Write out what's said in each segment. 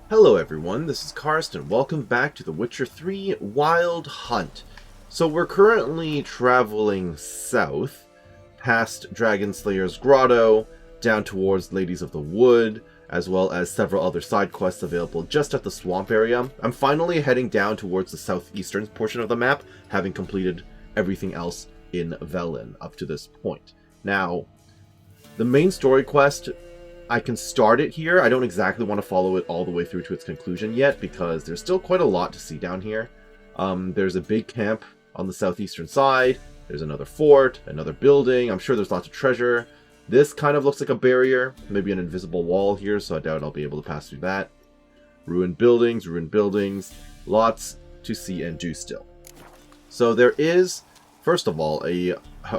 Hello everyone, this is Karsten. Welcome back to The Witcher 3 Wild Hunt. So we're currently traveling south, past Dragon Slayer's Grotto, down towards Ladies of the Wood, as well as several other side quests available just at the swamp area. I'm finally heading down towards the southeastern portion of the map, having completed everything else in Velen up to this point. Now, the main story quest, I can start it here. I don't exactly want to follow it all the way through to its conclusion yet, because there's still quite a lot to see down here. There's a big camp on the southeastern side. There's another fort, another building. I'm sure there's lots of treasure. This kind of looks like a barrier, maybe an invisible wall here, so I doubt I'll be able to pass through that. Ruined buildings, lots to see and do still. So there is, first of all, a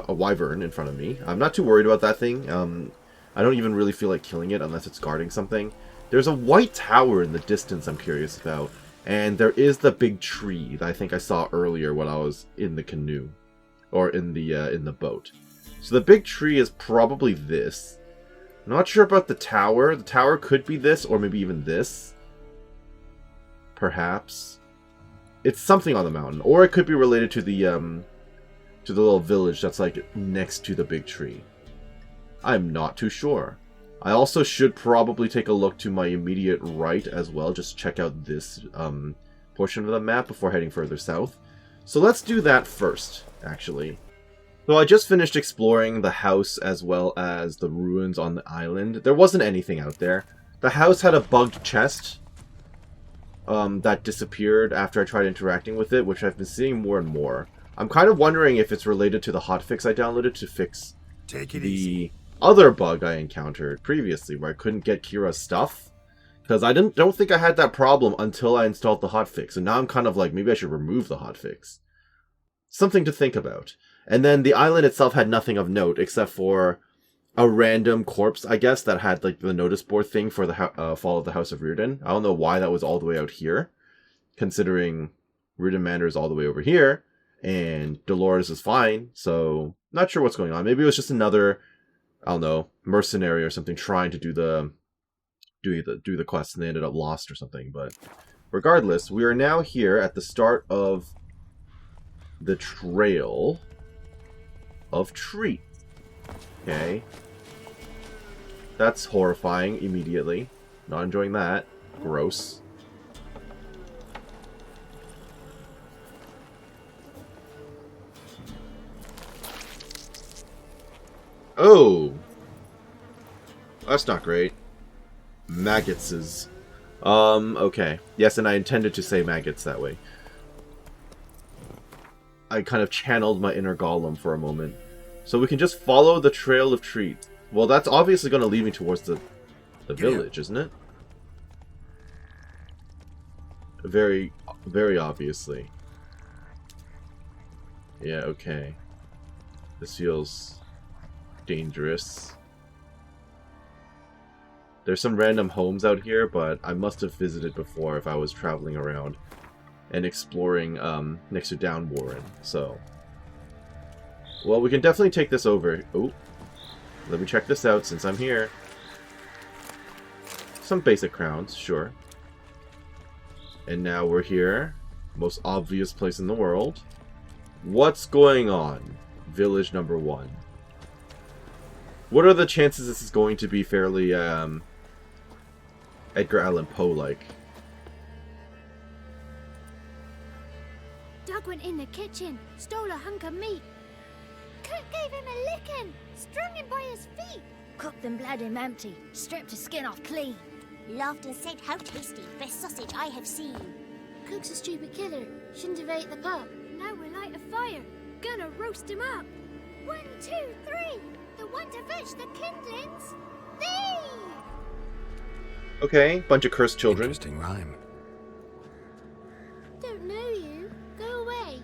wyvern in front of me. I'm not too worried about that thing. I don't even really feel like killing it unless it's guarding something. There's a white tower in the distance I'm curious about. And there is the big tree that I think I saw earlier when I was in the canoe. Or in the boat. So the big tree is probably this. Not sure about the tower. The tower could be this, or maybe even this. Perhaps. It's something on the mountain. Or it could be related to the little village that's like next to the big tree. I'm not too sure. I also should probably take a look to my immediate right as well, just check out this portion of the map before heading further south. So let's do that first, actually. So I just finished exploring the house as well as the ruins on the island. There wasn't anything out there. The house had a bugged chest that disappeared after I tried interacting with it, which I've been seeing more and more. I'm kind of wondering if it's related to the hotfix I downloaded to fix the other bug I encountered previously, where I couldn't get Kira's stuff. Because I don't think I had that problem until I installed the hotfix. And now I'm kind of like, maybe I should remove the hotfix. Something to think about. And then the island itself had nothing of note, except for a random corpse, I guess, that had like the notice board thing for the fall of the House of Rearden. I don't know why that was all the way out here, considering Rearden Manor is all the way over here, and Dolores is fine, so not sure what's going on. Maybe it was just another, I don't know, mercenary or something trying to do the quest and they ended up lost or something. But regardless, we are now here at the start of the Trail of Trees. Okay. That's horrifying immediately. Not enjoying that. Gross. Oh! That's not great. Maggotses. Okay. Yes, and I intended to say maggots that way. I kind of channeled my inner golem for a moment. So we can just follow the Trail of Trees. Well, that's obviously going to lead me towards the village, isn't it? Very, very obviously. Yeah, okay. This feels dangerous. There's some random homes out here, but I must have visited before if I was traveling around and exploring next to Down Warren, so... Well, we can definitely take this over. Oh, let me check this out since I'm here. Some basic crowns, sure. And now we're here. Most obvious place in the world. What's going on? Village number 1. What are the chances this is going to be fairly, Edgar Allan Poe-like? Doug went in the kitchen, stole a hunk of meat. Cook gave him a licking, strung him by his feet. Cooked and bled him empty, stripped his skin off clean. Laughed and said, "How tasty, best sausage I have seen." Cook's a stupid killer, shouldn't have ate the pup. Now we'll light a fire, gonna roast him up. 1, 2, 3, the one to fetch the kindlings. Thee! Okay, bunch of cursed children. Interesting rhyme. Don't know you. Go away.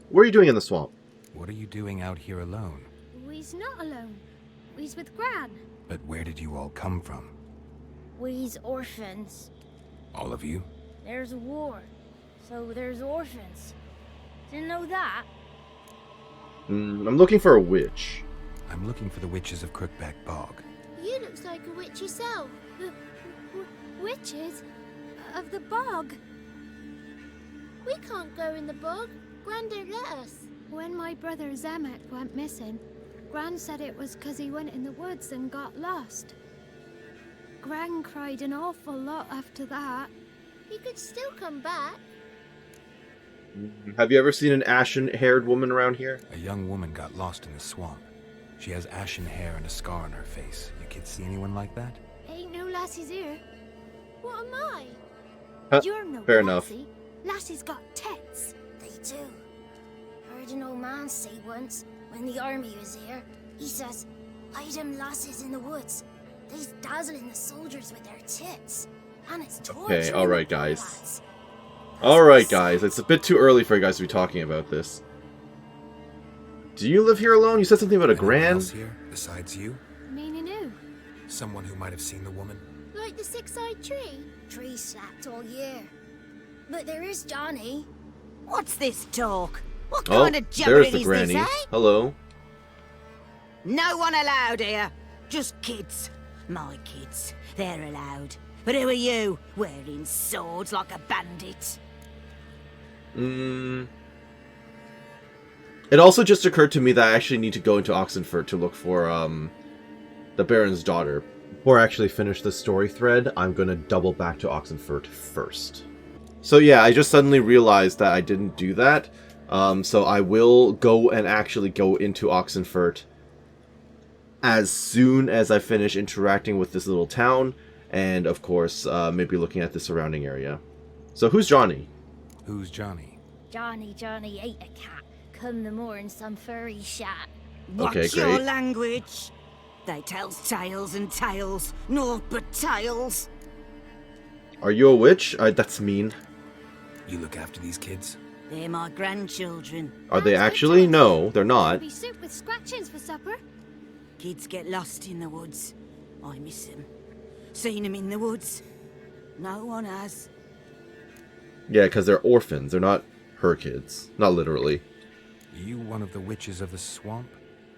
What are you doing in the swamp? What are you doing out here alone? We's not alone. We's with Gran. But where did you all come from? We's orphans. All of you? There's a war, so there's orphans. Didn't know that? I'm looking for a witch. I'm looking for the witches of Crookback Bog. You looks like a witch yourself. The witches of the bog. We can't go in the bog. Gran don't let us. When my brother Zemek went missing, Gran said it was 'cause he went in the woods and got lost. Gran cried an awful lot after that. He could still come back. Have you ever seen an ashen-haired woman around here? A young woman got lost in the swamp. She has ashen hair and a scar on her face. You kids see anyone like that? Ain't no lassies here. What am I? Huh, You're no fair enough. lassie. Lassie's got tits. They do. Heard an old man say once, when the army was here, he says, hide them lasses in the woods. They's dazzling the soldiers with their tits. And it's torturing Okay, alright the poor guys. lads. Alright guys, it's a bit too early for you guys to be talking about this. Do you live here alone? You said something about a Anyone Gran? else here besides you? Meaning who? Someone who might have seen the woman? Like the six-eyed tree? Tree slapped all year. But there is Johnny. What's this talk? What Oh, kind of there's jabbering the is granny. this, eh? Hello. No one allowed here. Just kids. My kids. They're allowed. But who are you, wearing swords like a bandit? It also just occurred to me that I actually need to go into Oxenfurt to look for, the Baron's daughter. Before I actually finish this story thread, I'm gonna double back to Oxenfurt first. So yeah, I just suddenly realized that I didn't do that. So I will go and actually go into Oxenfurt as soon as I finish interacting with this little town, and of course, maybe looking at the surrounding area. So who's Johnny? Who's Johnny? Johnny ate a cat. Come the more in some furry shat. Okay, What's your great. language? They tells tales and tales, naught but tales. Are you a witch? That's mean. You look after these kids? They're my grandchildren. Are they actually? No, they're not. Be soup with scratchings for supper. Kids get lost in the woods. I miss them. Seen them in the woods. No one has. Yeah, because they're orphans. They're not her kids. Not literally. You one of the witches of the swamp?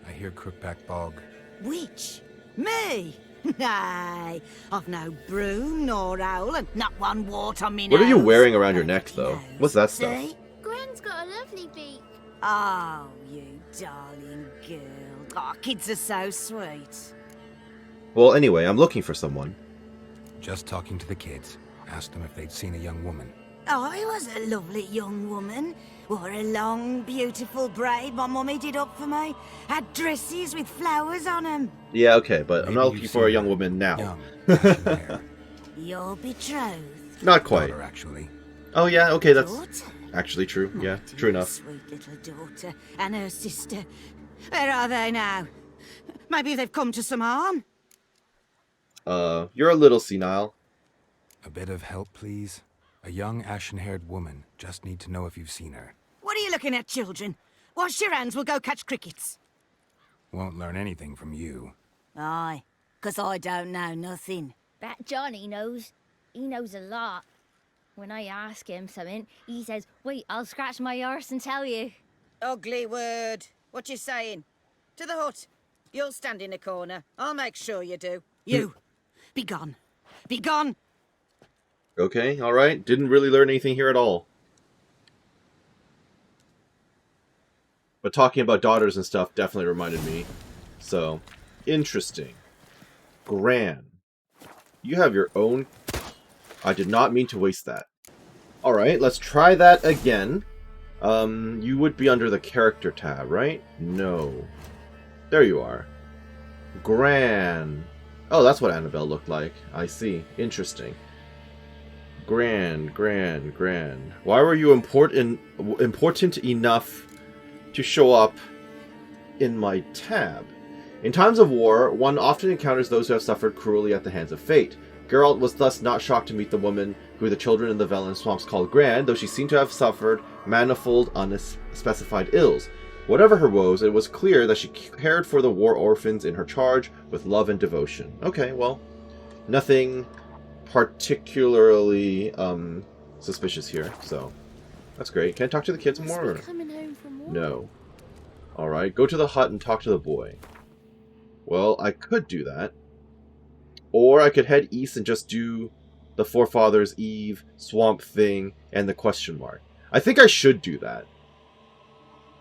I hear Crookback Bog. Witch? Me? Nay, I've no broom nor owl and not one wart on me nose. What are you wearing around your neck, Nose. though? What's that stuff? See? Gran's got a lovely beak. Oh, you darling girl. Oh, kids are so sweet. Well, anyway, I'm looking for someone. Just talking to the kids. Asked them if they'd seen a young woman. I was a lovely young woman. Wore a long, beautiful braid my mummy did up for me. Had dresses with flowers on them. Yeah, okay, but I'm Maybe not you've looking for a seen young her. woman now. Young, ashen hair. Your betrothed. Not quite. Daughter, actually. Oh, yeah, okay, that's Daughter. actually true. Yeah, My true enough. Sweet little daughter and her sister. Where are they now? Maybe they've come to some harm. You're a little senile. A bit of help, please? A young, ashen-haired woman. Just need to know if you've seen her. What are you looking at, children? Wash your hands, we'll go catch crickets. Won't learn anything from you. Aye, 'cause I don't know nothing. That Johnny knows. He knows a lot. When I ask him something, he says, wait, I'll scratch my arse and tell you. Ugly word. What you saying? To the hut. You'll stand in a corner. I'll make sure you do. You. Be gone. Be gone. Okay, alright. Didn't really learn anything here at all. But talking about daughters and stuff definitely reminded me. So, interesting. Gran. You have your own... I did not mean to waste that. Alright, let's try that again. You would be under the character tab, right? No. There you are. Gran. Oh, that's what Annabelle looked like. I see. Interesting. Gran. Why were you important enough to show up in my tab? In times of war, one often encounters those who have suffered cruelly at the hands of fate. Geralt was thus not shocked to meet the woman who the children in the Velen swamps called Gran, though she seemed to have suffered manifold unspecified ills. Whatever her woes, it was clear that she cared for the war orphans in her charge with love and devotion. Okay, well, nothing particularly suspicious here, so that's great. Can I talk to the kids Must more? be coming home from war. No. Alright, go to the hut and talk to the boy. Well, I could do that. Or I could head east and just do the Forefathers, Eve, Swamp Thing, and the question mark. I think I should do that.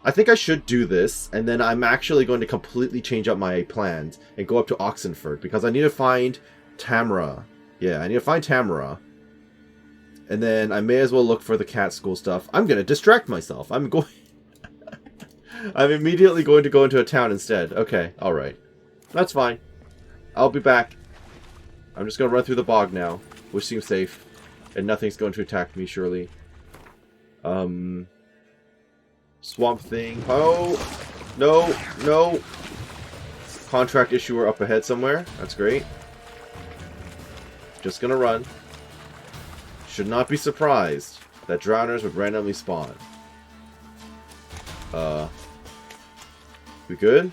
I think I should do this, and then I'm actually going to completely change up my plans and go up to Oxenfurt, because I need to find Tamara. Yeah, I need to find Tamara. And then I may as well look for the cat school stuff. I'm going to distract myself. I'm immediately going to go into a town instead. Okay, alright. That's fine. I'll be back. I'm just going to run through the bog now, which seems safe. And nothing's going to attack me, surely. Swamp Thing. Oh! No! No! Contract issuer up ahead somewhere. That's great. Just gonna run. Should not be surprised that drowners would randomly spawn. We good?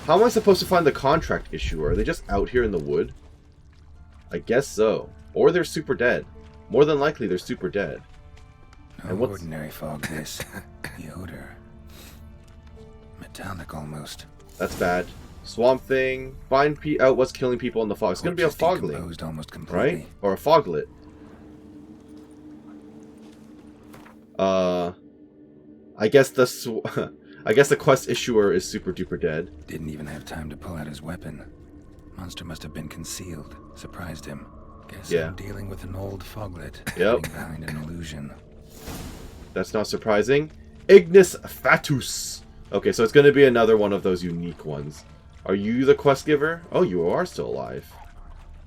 How am I supposed to find the contract issuer? Are they just out here in the wood? I guess so. Or they're super dead. More than likely they're super dead. No ordinary fog, this. The odor. Metallic almost. That's bad. Swamp Thing. Find out what's killing people in the fog. It's gonna be a fogling, almost completely. right? Or a foglet. I guess the quest issuer is super duper dead. Didn't even have time to pull out his weapon. Monster must have been concealed. Surprised him. Guess Yeah. I'm dealing with an old foglet. Yep. Hiding behind an illusion. That's not surprising. Ignis Fatus. Okay, so it's going to be another one of those unique ones. Are you the quest giver? Oh, you are still alive.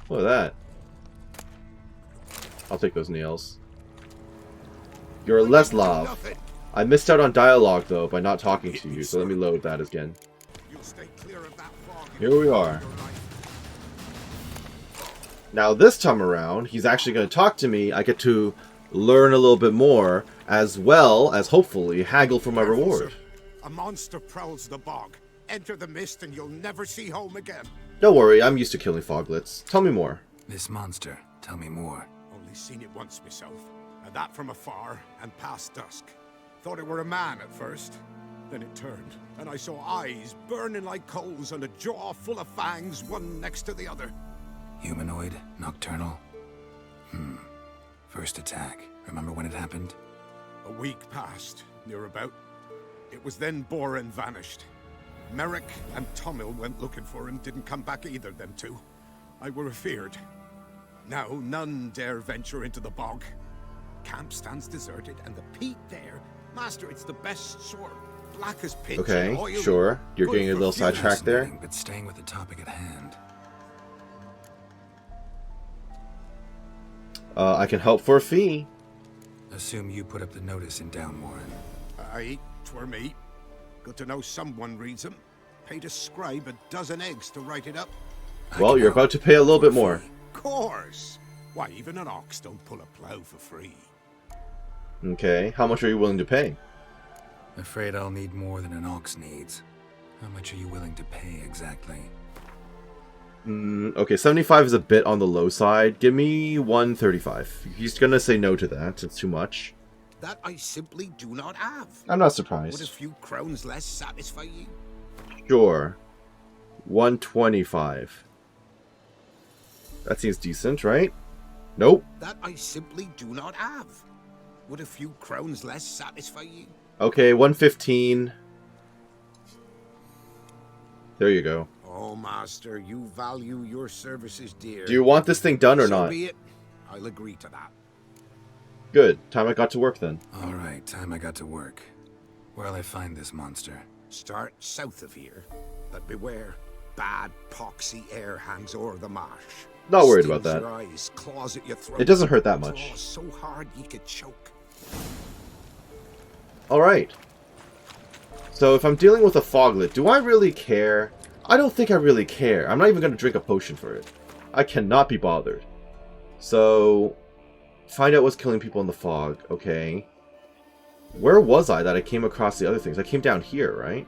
Look at that. I'll take those nails. You're Leslav. I missed out on dialogue, though, by not talking to you, so let me load that again. Here we are. Now, this time around, he's actually going to talk to me. I get to learn a little bit more, as well as, hopefully, haggle for my reward. A monster prowls the bog. Enter the mist and you'll never see home again. Don't worry, I'm used to killing foglets. Tell me more. This monster. Tell me more. Only seen it once myself, and that from afar and past dusk. Thought it were a man at first. Then it turned, and I saw eyes burning like coals and a jaw full of fangs, one next to the other. Humanoid? Nocturnal? First attack. Remember when it happened? A week passed, near about. It was then Boren vanished. Merrick and Tomil went looking for him, didn't come back either, them two. I were afeard. Now none dare venture into the bog. Camp stands deserted, and the peat there, master, it's the best sort. Black as pitch. Okay, and oily. sure. You're Good getting a for little fuel. sidetracked there. Fascinating, but staying with the topic at hand. I can help for a fee. Assume you put up the notice in Downwarren. Aye, 'twere me. Good to know someone reads them. Paid a scribe a dozen eggs to write it up. Well, you're about to pay a little bit more. Course. Why, even an ox don't pull a plow for free. Okay, how much are you willing to pay? Afraid I'll need more than an ox needs. How much are you willing to pay exactly? Okay, 75 is a bit on the low side. Give me 135. He's gonna say no to that. It's too much. That I simply do not have. I'm not Would a surprised. few crowns less satisfy you? Sure. 125. That seems decent, right? Nope. That I simply do not have. Would a few crowns less satisfy you? Okay, 115. There you go. Oh, master, you value your services dear. Do you want this thing done or So not? be it. I'll agree to that. Good. Time I got to work then. Alright, time I got to work. Where'll I find this monster? Start south of here, but beware. Bad, poxy air hangs o'er the marsh. Not worried about Stings that. Your eyes, claws at your throat. It doesn't hurt that much. Claws so hard you could choke. Alright. So if I'm dealing with a foglet, do I really care? I don't think I really care. I'm not even going to drink a potion for it. I cannot be bothered. So, find out what's killing people in the fog. Okay. Where was I that I came across the other things? I came down here, right?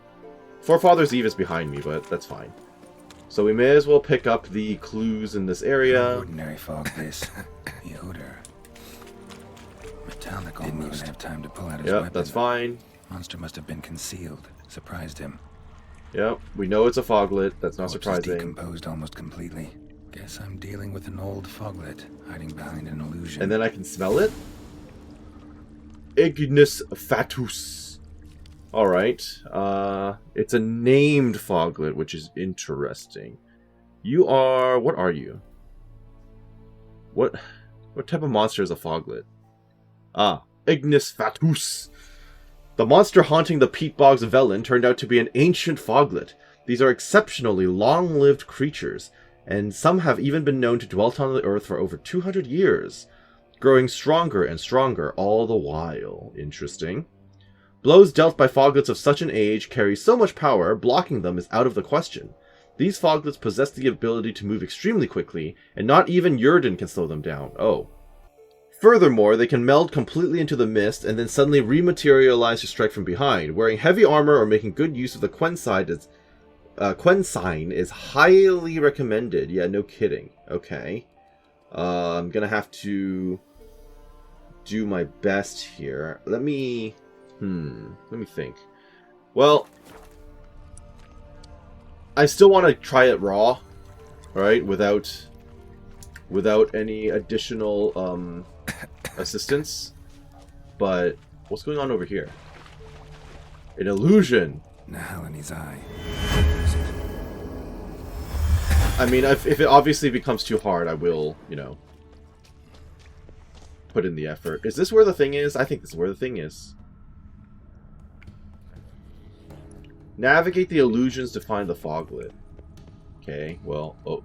Forefathers Eve is behind me, but that's fine. So we may as well pick up the clues in this No area. ordinary fog, this. The odor. Metallic almost. Didn't even have time to pull out his weapon. Yep, that's fine. Monster must have been concealed. Surprised him. Yep, we know it's a foglet. That's not Corpse is surprising. decomposed almost completely. Guess I'm dealing with an old foglet, hiding behind an illusion. And then I can smell it? Ignis Fatus. Alright. It's a named foglet, which is interesting. You are... What are you? What type of monster is a foglet? Ah, Ignis Fatus. The monster haunting the peat bogs of Velen turned out to be an ancient foglet. These are exceptionally long-lived creatures, and some have even been known to dwell on the earth for over 200 years, growing stronger and stronger all the while. Interesting. Blows dealt by foglets of such an age carry so much power, blocking them is out of the question. These foglets possess the ability to move extremely quickly, and not even Yrden can slow them down. Oh. Furthermore, they can meld completely into the mist and then suddenly rematerialize to strike from behind. Wearing heavy armor or making good use of the Quen sign is highly recommended. Yeah, no kidding. Okay. I'm gonna have to do my best here. Let me think. Well, I still want to try it raw, right? Without any additional assistance. But what's going on over here? An illusion. Now in his eye. I mean, if it obviously becomes too hard, I will, you know, put in the effort. Is this where the thing is? I think this is where the thing is. Navigate the illusions to find the foglet. Okay, well, oh.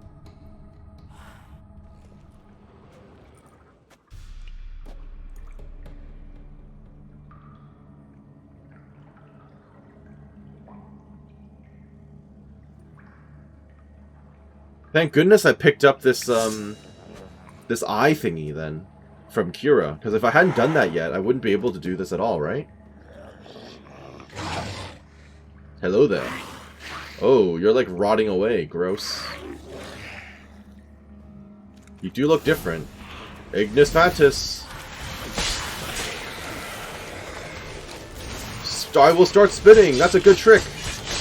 Thank goodness I picked up this, this eye thingy, then, from Kira. Because if I hadn't done that yet, I wouldn't be able to do this at all, right? Hello there. Oh, you're like rotting away. Gross. You do look different. Ignis Fatus. I will start spinning. That's a good trick.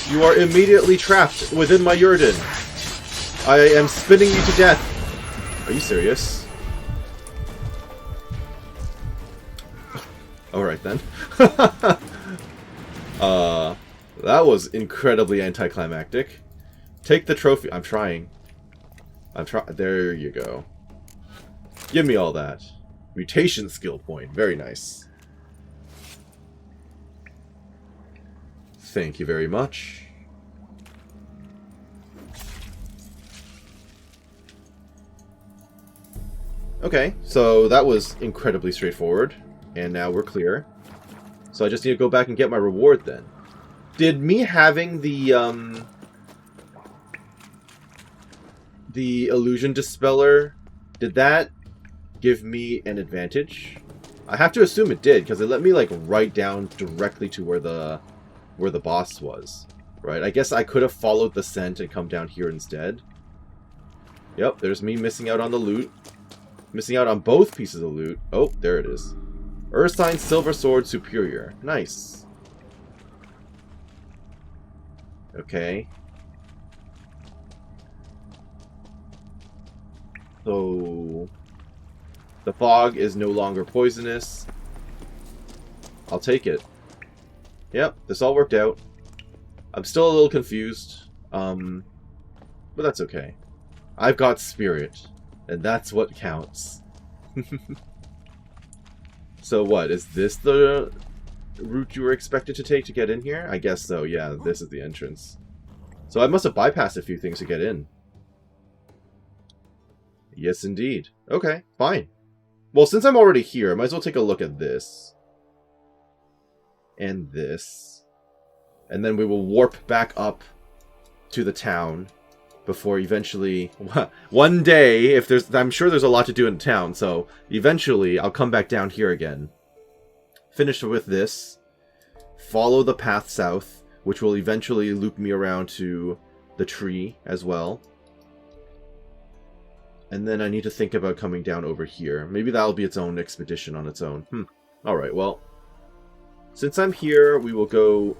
You are immediately trapped within my Yrden. I am spinning you to death. Are you serious? Alright then. That was incredibly anticlimactic. Take the trophy. I'm trying. There you go. Give me all that. Mutation skill point. Very nice. Thank you very much. Okay, so that was incredibly straightforward. And now we're clear. So I just need to go back and get my reward then. Did me having the illusion dispeller, did that give me an advantage? I have to assume it did, because it let me like right down directly to where the boss was. Right? I guess I could have followed the scent and come down here instead. Yep, there's me missing out on the loot. Missing out on both pieces of loot. Oh, there it is. Ursine Silver Sword Superior. Nice. Okay. So the fog is no longer poisonous. I'll take it. Yep, this all worked out. I'm still a little confused. But that's okay. I've got spirit. And that's what counts. So what, is this the route you were expected to take to get in here? I guess so, yeah, this is the entrance. So I must have bypassed a few things to get in. Yes, indeed. Okay, fine. Well, since I'm already here, I might as well take a look at this. And this. And then we will warp back up to the town. Before eventually, one day, if there's, I'm sure there's a lot to do in town, so eventually I'll come back down here again. Finish with this. Follow the path south, which will eventually loop me around to the tree as well. And then I need to think about coming down over here. Maybe that'll be its own expedition on its own. Alright, well. Since I'm here, we will go...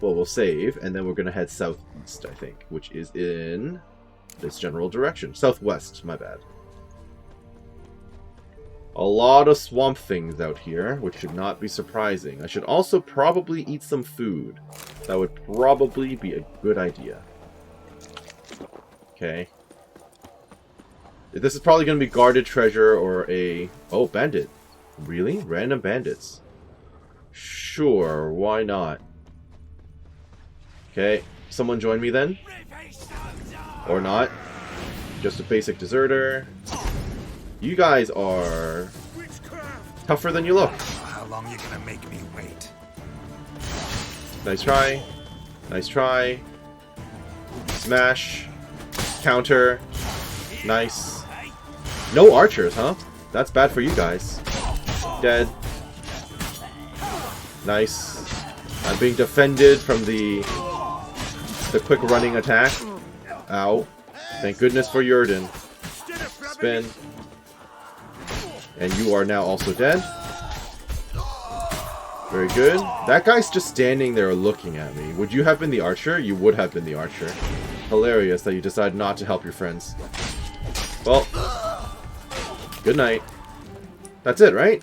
Well, we'll save, and then we're going to head southeast, I think, which is in this general direction. Southwest, my bad. A lot of swamp things out here, which should not be surprising. I should also probably eat some food. That would probably be a good idea. Okay. This is probably going to be guarded treasure or a... Oh, bandit. Really? Random bandits. Sure, why not? Okay, someone join me then? Or not. Just a basic deserter. You guys are tougher than you look. How long are you gonna make me wait? Nice try. Nice try. Smash. Counter. Nice. No archers, huh? That's bad for you guys. Dead. Nice. I'm being defended from the quick running attack. Ow. Thank goodness for Yurden. Spin. And you are now also dead. Very good. That guy's just standing there looking at me. Would you have been the archer? You would have been the archer. Hilarious that you decide not to help your friends. Well, good night. That's it, right?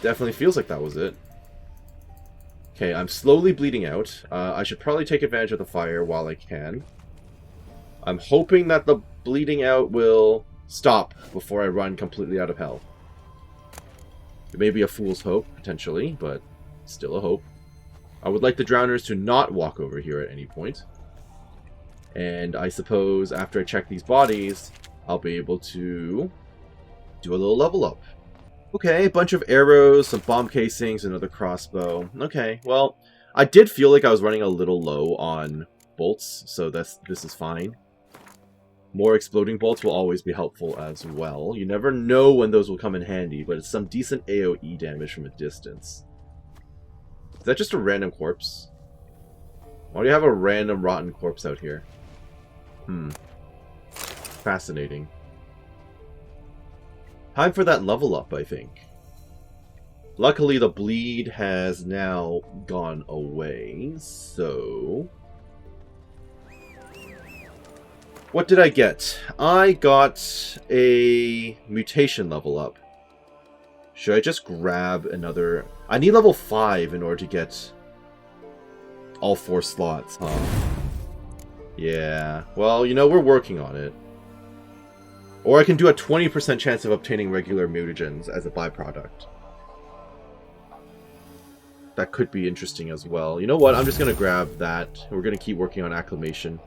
Definitely feels like that was it. Okay, I'm slowly bleeding out. I should probably take advantage of the fire while I can. I'm hoping that the bleeding out will stop before I run completely out of health. It may be a fool's hope, potentially, but still a hope. I would like the drowners to not walk over here at any point. And I suppose after I check these bodies, I'll be able to do a little level up. Okay, a bunch of arrows, some bomb casings, another crossbow. Okay, well, I did feel like I was running a little low on bolts, so this is fine. More exploding bolts will always be helpful as well. You never know when those will come in handy, but it's some decent AoE damage from a distance. Is that just a random corpse? Why do you have a random rotten corpse out here? Fascinating. Time for that level up, I think. Luckily, the bleed has now gone away, so... What did I get? I got a mutation level up. Should I just grab another... I need level 5 in order to get all 4 slots, huh? Yeah, well, you know, we're working on it. Or I can do a 20% chance of obtaining regular mutagens as a byproduct. That could be interesting as well. You know what? I'm just going to grab that. We're going to keep working on acclimation.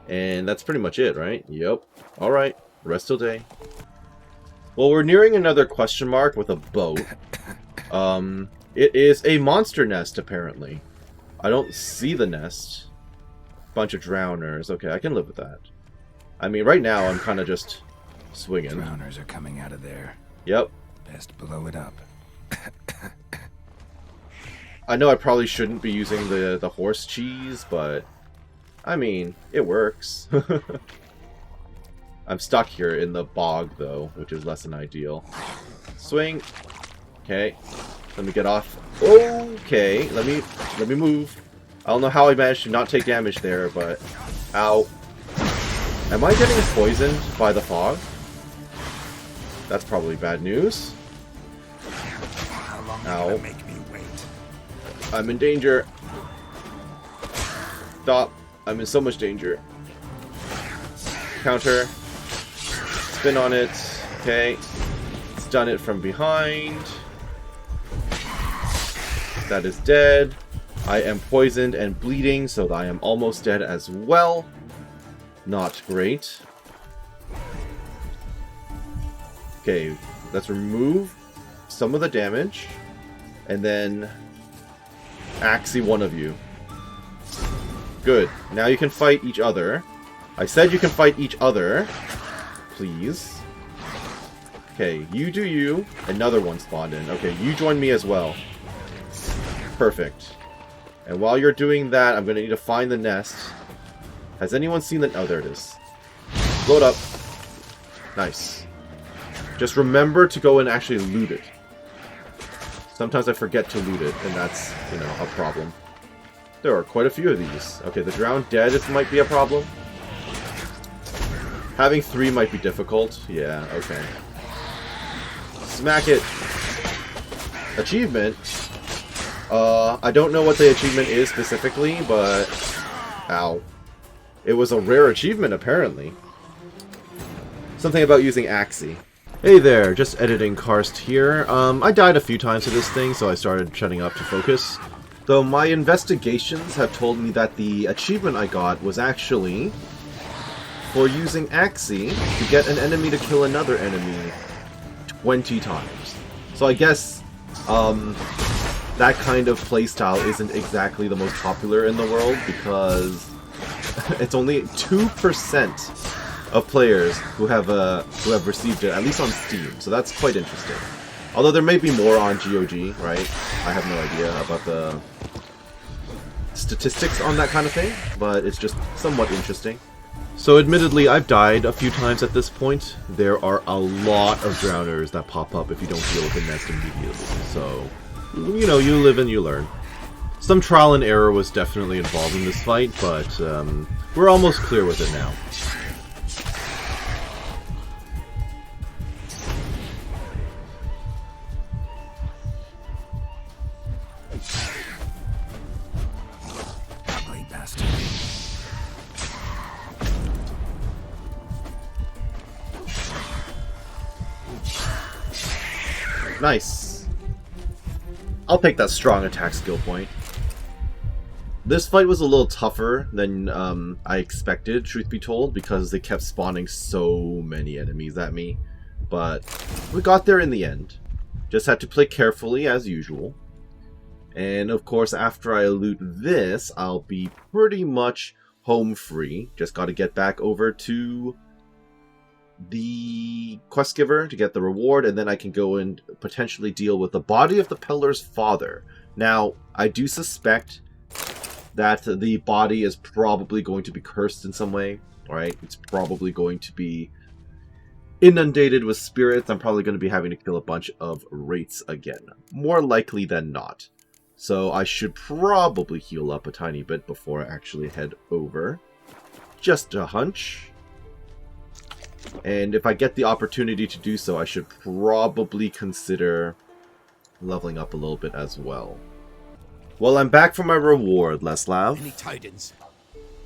And that's pretty much it, right? Yep. Alright. Rest till day. Well, we're nearing another question mark with a boat. It is a monster nest, apparently. I don't see the nest. Bunch of drowners. Okay, I can live with that. I mean, right now, I'm kind of just swinging. Drowners are coming out of there. Yep. Best blow it up. I know I probably shouldn't be using the horse cheese, but... I mean, it works. I'm stuck here in the bog, though, which is less than ideal. Swing. Okay. Let me get off. Okay. Let me move. I don't know how I managed to not take damage there, but... Ow. Am I getting poisoned by the fog? That's probably bad news. How long Ow. are you gonna make me wait? I'm in danger. Stop. I'm in so much danger. Counter. Spin on it. Okay. Stun it from behind. That is dead. I am poisoned and bleeding, so I am almost dead as well. Not great. Okay, let's remove some of the damage. And then Axie one of you. Good. Now you can fight each other. I said you can fight each other. Please. Okay, you do you. Another one spawned in. Okay, you join me as well. Perfect. And while you're doing that, I'm going to need to find the nest. Has anyone seen the... Oh, there it is. Load up. Nice. Just remember to go and actually loot it. Sometimes I forget to loot it, and that's, you know, a problem. There are quite a few of these. Okay, the drowned dead might be a problem. Having 3 might be difficult. Yeah, okay. Smack it! Achievement? I don't know what the achievement is specifically, but... Ow. It was a rare achievement, apparently. Something about using Axie. Hey there, just editing Karst here. I died a few times to this thing, so I started shutting up to focus. Though my investigations have told me that the achievement I got was actually for using Axie to get an enemy to kill another enemy 20 times. So I guess that kind of playstyle isn't exactly the most popular in the world because it's only 2% of players who have received it, at least on Steam. So that's quite interesting. Although there may be more on GOG, right? I have no idea about the statistics on that kind of thing, but it's just somewhat interesting. So admittedly, I've died a few times at this point. There are a lot of drowners that pop up if you don't deal with the nest immediately. So, you know, you live and you learn. Some trial and error was definitely involved in this fight, but we're almost clear with it now. Nice. I'll take that strong attack skill point. This fight was a little tougher than I expected, truth be told, because they kept spawning so many enemies at me. But we got there in the end. Just had to play carefully as usual. And of course, after I loot this, I'll be pretty much home free. Just got to get back over to the quest giver to get the reward, and then I can go and potentially deal with the body of the Peller's father. Now, I do suspect that the body is probably going to be cursed in some way, right? It's probably going to be inundated with spirits. I'm probably going to be having to kill a bunch of wraiths again, more likely than not. So I should probably heal up a tiny bit before I actually head over. Just a hunch. And if I get the opportunity to do so, I should probably consider leveling up a little bit as well. Well, I'm back for my reward, Leslav. Any tidings?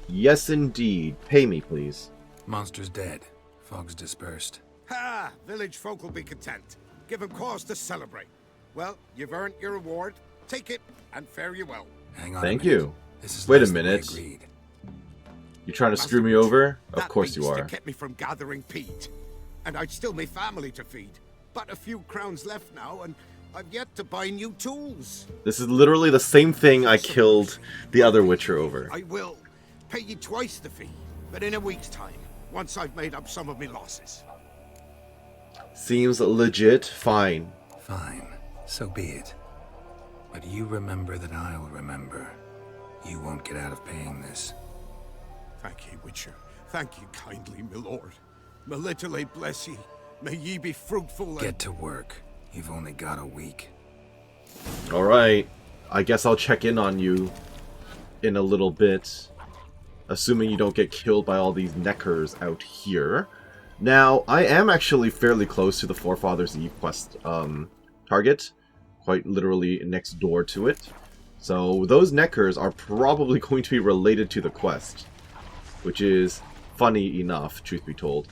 Yes, indeed. Pay me, please. Monster's dead. Fog's dispersed. Ha! Village folk will be content. Give 'em cause to celebrate. Well, you've earned your reward. Take it, and fare you well. Hang on. Thank a minute. you. This is Wait a less than we minute. agreed. You trying to screw me over? Of course you That are. beast kept me from gathering peat, and I'd still my family to feed. But a few crowns left now, and I've yet to buy new tools. This is literally the same thing I killed the other Witcher over. I will pay you twice the fee, but in a week's time, once I've made up some of my losses. Seems legit. Fine. Fine. So be it. But you remember that I'll remember. You won't get out of paying this. Thank ye, Witcher. Thank ye kindly, my lord. Melitele bless ye. May ye be fruitful and... Get to work. You've only got a week. Alright. I guess I'll check in on you in a little bit. Assuming you don't get killed by all these neckers out here. Now, I am actually fairly close to the Forefathers Eve quest target. Quite literally next door to it. So those neckers are probably going to be related to the quest. Which is funny enough, truth be told.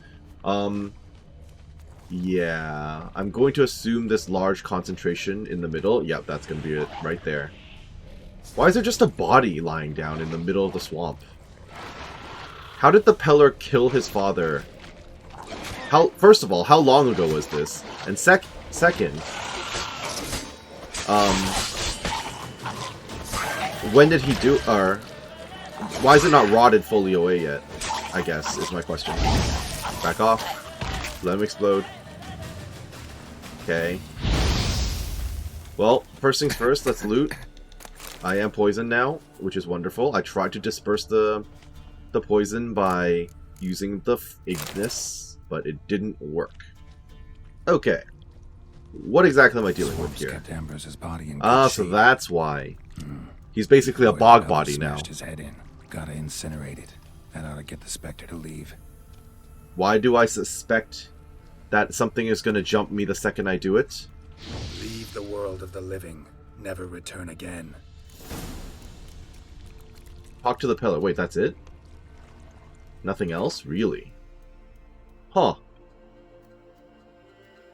Yeah, I'm going to assume this large concentration in the middle. Yep, that's going to be it right there. Why is there just a body lying down in the middle of the swamp? How did the Peller kill his father? First of all, how long ago was this? And second, when did he do, or why is it not rotted fully away yet? I guess, is my question. Back off. Let him explode. Okay. Well, first things first, let's loot. I am poisoned now, which is wonderful. I tried to disperse the poison by using the Ignis, but it didn't work. Okay. What exactly am I dealing with Swarms here? kept Ambrose's body in Ah, good so shape. that's why. He's basically a bog body now. Smashed his head in. Gotta incinerate it. That ought to get the Spectre to leave. Why do I suspect that something is going to jump me the second I do it? Leave the world of the living. Never return again. Talk to the pillar. Wait, that's it? Nothing else? Really? Huh.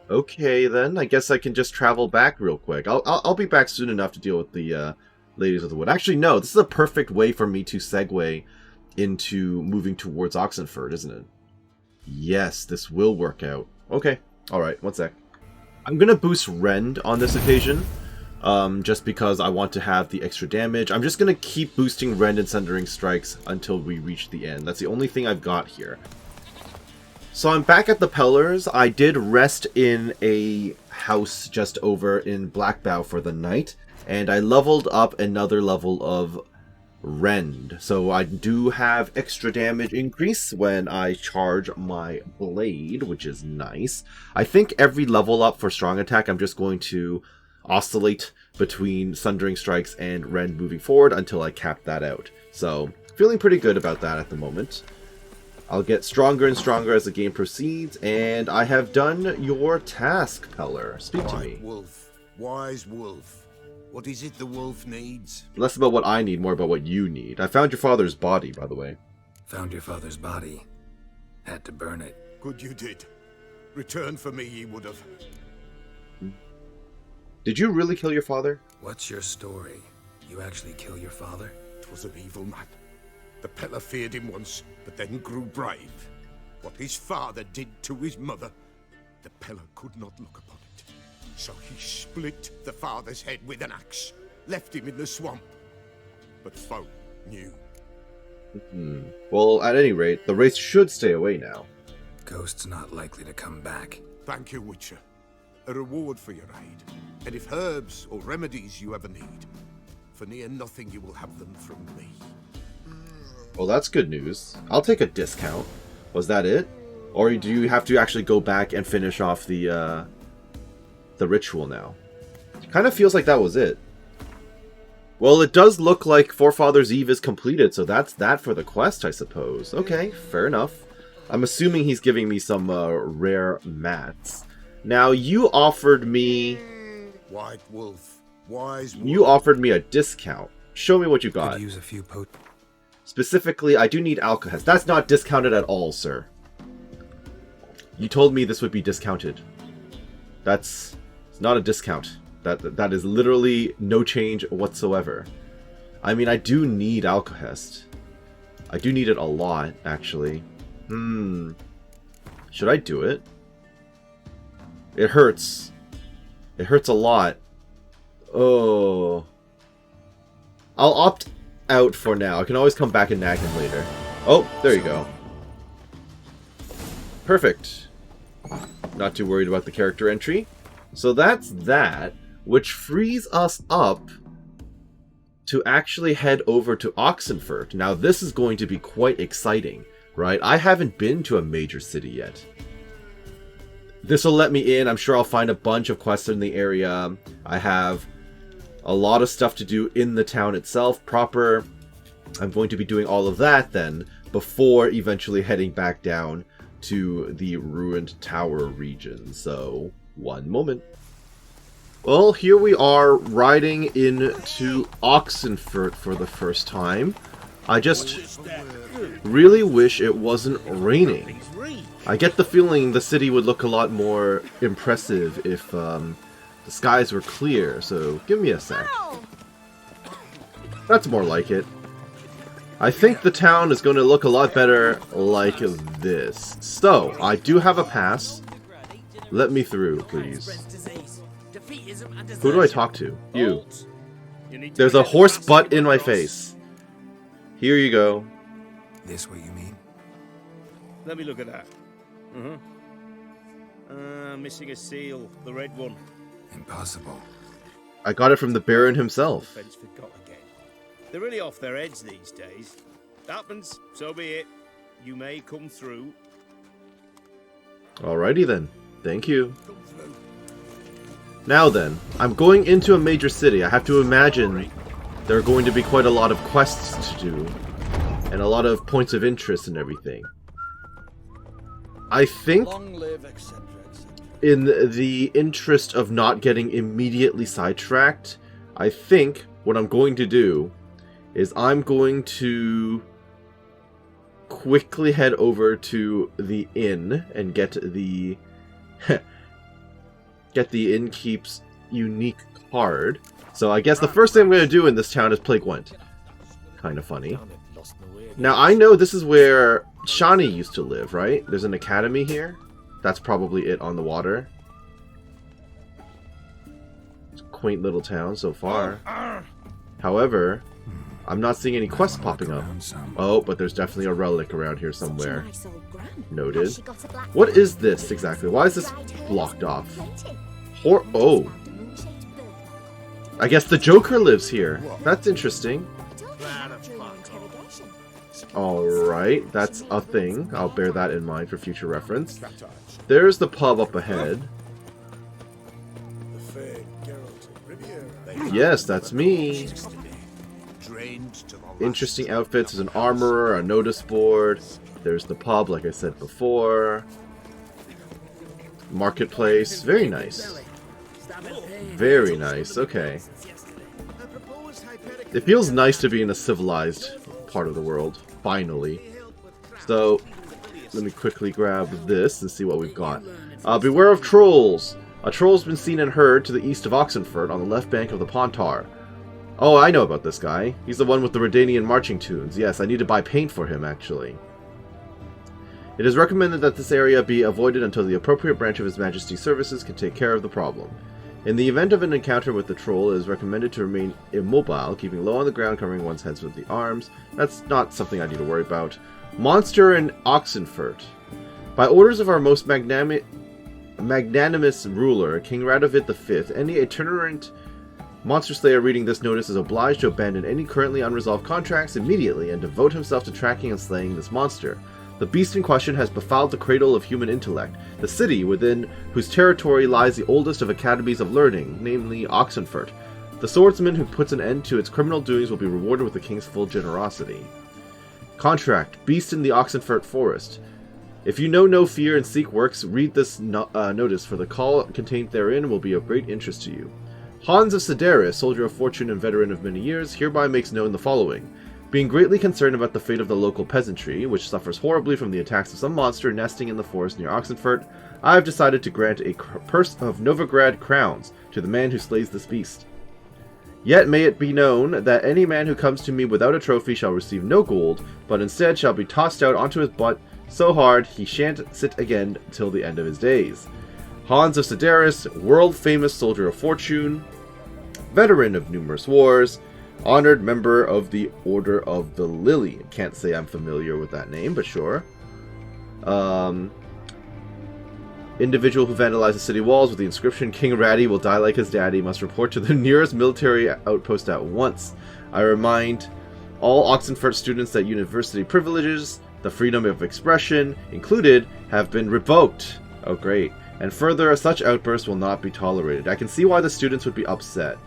Okay, then. I guess I can just travel back real quick. I'll be back soon enough to deal with the Ladies of the Wood. Actually, no. This is a perfect way for me to segue into moving towards Oxenfurt, isn't it? Yes, this will work out. Okay. Alright, one sec. I'm going to boost Rend on this occasion. Just because I want to have the extra damage. I'm just going to keep boosting Rend and Sundering Strikes until we reach the end. That's the only thing I've got here. So I'm back at the Pillars. I did rest in a house just over in Blackbough for the night. And I leveled up another level of Rend. So I do have extra damage increase when I charge my blade, which is nice. I think every level up for strong attack, I'm just going to oscillate between Sundering Strikes and Rend moving forward until I cap that out. So, feeling pretty good about that at the moment. I'll get stronger and stronger as the game proceeds, and I have done your task, Peller. Speak to me. Wolf, wise wolf. What is it the wolf needs? Less about what I need, more about what you need. I found your father's body, by the way. Found your father's body. Had to burn it. Good you did. Return for me ye would have. Did you really kill your father? What's your story? You actually kill your father? 'Twas an evil man. The Peller feared him once, but then grew brave. What his father did to his mother, the Peller could not look upon it. So he split the father's head with an axe, left him in the swamp. But folk knew. Well, at any rate, the race should stay away now. Ghost's not likely to come back. Thank you, Witcher. A reward for your aid. And if herbs or remedies you ever need, for near nothing you will have them from me. Well, that's good news. I'll take a discount. Was that it? Or do you have to actually go back and finish off the ritual now? It kind of feels like that was it. Well, it does look like Forefather's Eve is completed, so that's that for the quest, I suppose. Okay, fair enough. I'm assuming he's giving me some rare mats. Now, you offered me... White wolf, wise wolf. You offered me a discount. Show me what you got. Could use a few Specifically, I do need Alcohest. That's not discounted at all, sir. You told me this would be discounted. It's not a discount. That is literally no change whatsoever. I mean, I do need Alcohest. I do need it a lot, actually. Should I do it? It hurts. It hurts a lot. Oh. I'll opt out for now. I can always come back and nag him later. Oh, there you go. Perfect. Not too worried about the character entry. So that's that, which frees us up to actually head over to Oxenfurt. Now this is going to be quite exciting, right? I haven't been to a major city yet. This will let me in. I'm sure I'll find a bunch of quests in the area. I have a lot of stuff to do in the town itself proper. I'm going to be doing all of that then before eventually heading back down to the ruined tower region. So, one moment. Well, here we are riding into Oxenfurt for the first time. I just really wish it wasn't raining. I get the feeling the city would look a lot more impressive if the skies were clear, so give me a sec. That's more like it. I think the town is going to look a lot better like this. So, I do have a pass. Let me through, please. Who do I talk to? You. There's a horse butt in my face. Here you go. This what you mean? Let me look at that. Missing a seal, the red one. Impossible. I got it from the Baron himself. Fence forgot again. They're really off their heads these days. Happens, so be it. You may come through. Alrighty then. Thank you. Now then, I'm going into a major city. I have to imagine there are going to be quite a lot of quests to do. And a lot of points of interest and everything. I think, in the interest of not getting immediately sidetracked, I think what I'm going to do is I'm going to quickly head over to the inn and get the innkeep's unique card. So I guess the first thing I'm going to do in this town is play Gwent. Kind of funny. Now I know this is where Shani used to live, right? There's an academy here. That's probably it on the water. It's a quaint little town so far. However, I'm not seeing any quests popping up. Oh, but there's definitely a relic around here somewhere. Noted. What is this exactly? Why is this blocked off? Or oh. I guess the Joker lives here. That's interesting. Alright, that's a thing. I'll bear that in mind for future reference. There's the pub up ahead. Yes, that's me. Interesting outfits. There's an armorer, a notice board. There's the pub, like I said before. Marketplace. Very nice. Very nice. Okay. It feels nice to be in a civilized part of the world. Finally. So, let me quickly grab this and see what we've got. Beware of trolls! A troll's been seen and heard to the east of Oxenfurt on the left bank of the Pontar. Oh, I know about this guy. He's the one with the Redanian marching tunes. Yes, I need to buy paint for him, actually. It is recommended that this area be avoided until the appropriate branch of His Majesty's services can take care of the problem. In the event of an encounter with the troll, it is recommended to remain immobile, keeping low on the ground, covering one's heads with the arms. That's not something I need to worry about. Monster in Oxenfurt. By orders of our most magnanimous ruler, King Radovid V, any itinerant monster slayer reading this notice is obliged to abandon any currently unresolved contracts immediately and devote himself to tracking and slaying this monster. The beast in question has befouled the cradle of human intellect, the city within whose territory lies the oldest of academies of learning, namely Oxenfurt. The swordsman who puts an end to its criminal doings will be rewarded with the king's full generosity. Contract. Beast in the Oxenfurt forest. If you know no fear and seek works, read this notice, for the call contained therein will be of great interest to you. Hans of Sedaris, soldier of fortune and veteran of many years, hereby makes known the following. Being greatly concerned about the fate of the local peasantry, which suffers horribly from the attacks of some monster nesting in the forest near Oxenfurt, I have decided to grant a purse of Novigrad crowns to the man who slays this beast. Yet may it be known that any man who comes to me without a trophy shall receive no gold, but instead shall be tossed out onto his butt so hard he shan't sit again till the end of his days. Hans of Sedaris, world-famous soldier of fortune, veteran of numerous wars, honored member of the Order of the Lily. Can't say I'm familiar with that name, but sure. Individual who vandalizes city walls with the inscription King Ratty will die like his daddy must report to the nearest military outpost at once. I remind all Oxenfurt students that university privileges, the freedom of expression included, have been revoked. Oh great. And further, such outbursts will not be tolerated. I can see why the students would be upset.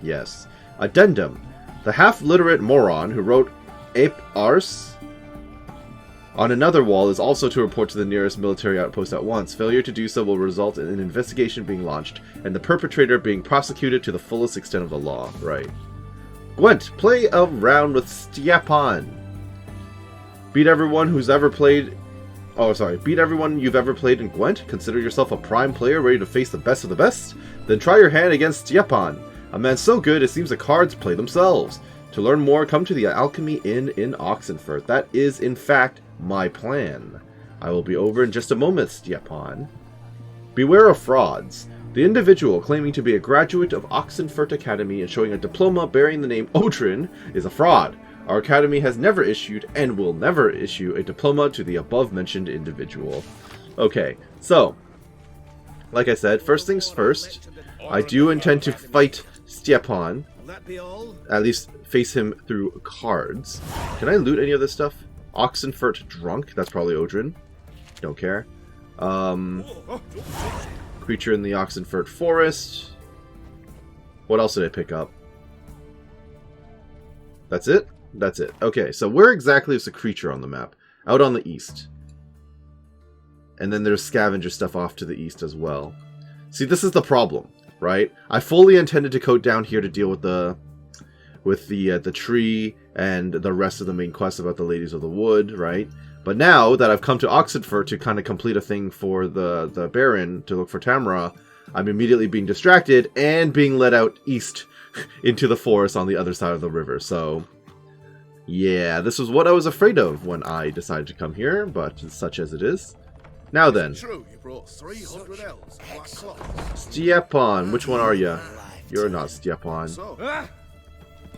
Yes. Addendum. The half-literate moron who wrote Ape Ars on another wall is also to report to the nearest military outpost at once. Failure to do so will result in an investigation being launched, and the perpetrator being prosecuted to the fullest extent of the law. Right. Gwent, play a round with Stjepan. Beat everyone who's ever played... Oh, sorry. Beat everyone you've ever played in Gwent? Consider yourself a prime player ready to face the best of the best? Then try your hand against Stjepan. A man so good it seems the cards play themselves. To learn more, come to the Alchemy Inn in Oxenfurt. That is, in fact, my plan. I will be over in just a moment, Stjepan. Beware of frauds. The individual claiming to be a graduate of Oxenfurt Academy and showing a diploma bearing the name Odrin is a fraud. Our academy has never issued and will never issue a diploma to the above-mentioned individual. Okay, so, like I said, first things first, I do intend to fight Stjepan, at least face him through cards. Can I loot any of this stuff? Oxenfurt Drunk, that's probably Odrin. Don't care. Creature in the Oxenfurt Forest. What else did I pick up? That's it? That's it. Okay, so where exactly is the creature on the map? Out on the east. And then there's scavenger stuff off to the east as well. See, this is the problem, right? I fully intended to go down here to deal with the tree and the rest of the main quest about the Ladies of the Wood, right? But now that I've come to Oxenfurt to kind of complete a thing for the Baron to look for Tamara, I'm immediately being distracted and being led out east into the forest on the other side of the river. So, yeah, this was what I was afraid of when I decided to come here, but such as it is. Now then. True, you brought 300 elves, black cloth. Stjepan, which one are you? You're not Stjepan. So,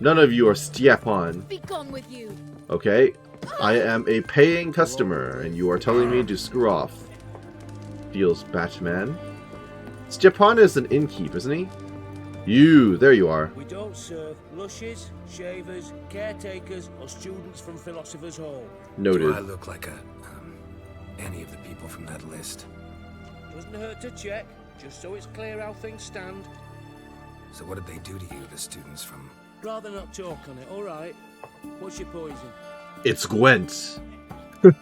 None of you are Stjepan. Be gone with you. Okay, I am a paying customer, and you are telling me to screw off. Feels Batman. Stjepan is an innkeep, isn't he? There you are. We don't serve lushes, shavers, caretakers, or students from Philosopher's Hall. Noted. Do I look like any of the people from that list? Doesn't hurt to check, just so it's clear how things stand. So what did they do to you, the students from... Rather not talk on it, alright? What's your poison? It's Gwent. You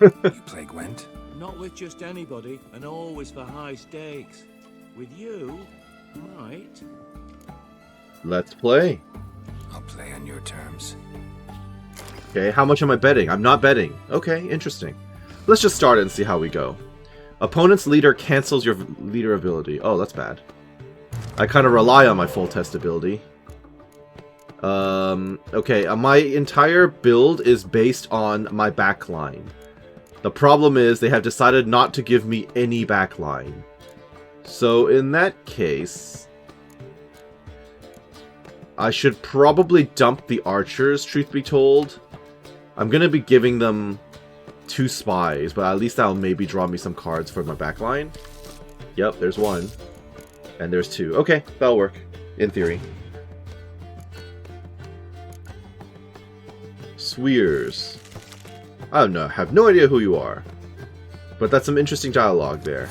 play Gwent? Not with just anybody, and always for high stakes. With you, might. Let's play. I'll play on your terms. Okay, how much am I betting? I'm not betting. Okay, interesting. Let's just start it and see how we go. Opponent's leader cancels your leader ability. Oh, that's bad. I kind of rely on my full test ability. Okay, my entire build is based on my backline. The problem is they have decided not to give me any backline. So in that case, I should probably dump the archers, truth be told. I'm going to be giving them 2 spies, but at least that'll maybe draw me some cards for my backline. Yep, there's 1. And there's 2. Okay, that'll work, in theory. Swears. I don't know, have no idea who you are. But that's some interesting dialogue there.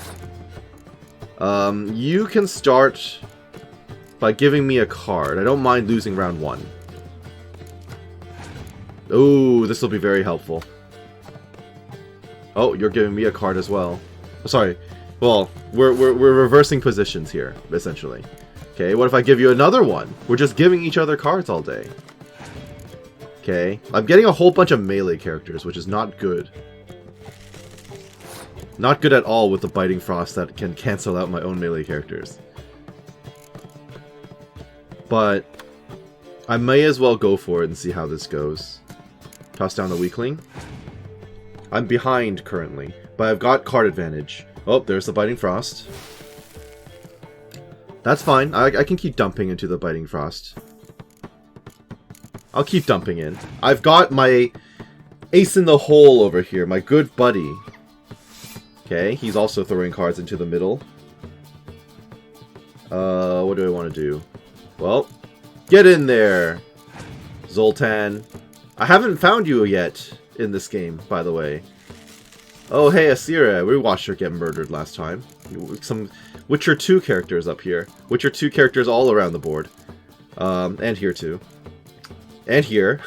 You can start by giving me a card. I don't mind losing round 1. Oh, this will be very helpful. Oh, you're giving me a card as well. Sorry. Well, we're reversing positions here, essentially. Okay, what if I give you another one? We're just giving each other cards all day. Okay, I'm getting a whole bunch of melee characters, which is not good. Not good at all with the Biting Frost that can cancel out my own melee characters. But I may as well go for it and see how this goes. Toss down the weakling. I'm behind currently, but I've got card advantage. Oh, there's the Biting Frost. That's fine. I can keep dumping into the Biting Frost. I'll keep dumping in. I've got my ace in the hole over here, my good buddy. Okay, he's also throwing cards into the middle. What do I want to do? Well, get in there, Zoltan. I haven't found you yet in this game, by the way. Oh, hey, Asira. We watched her get murdered last time. Some Witcher 2 characters up here. Witcher 2 characters all around the board. And here, too. And here.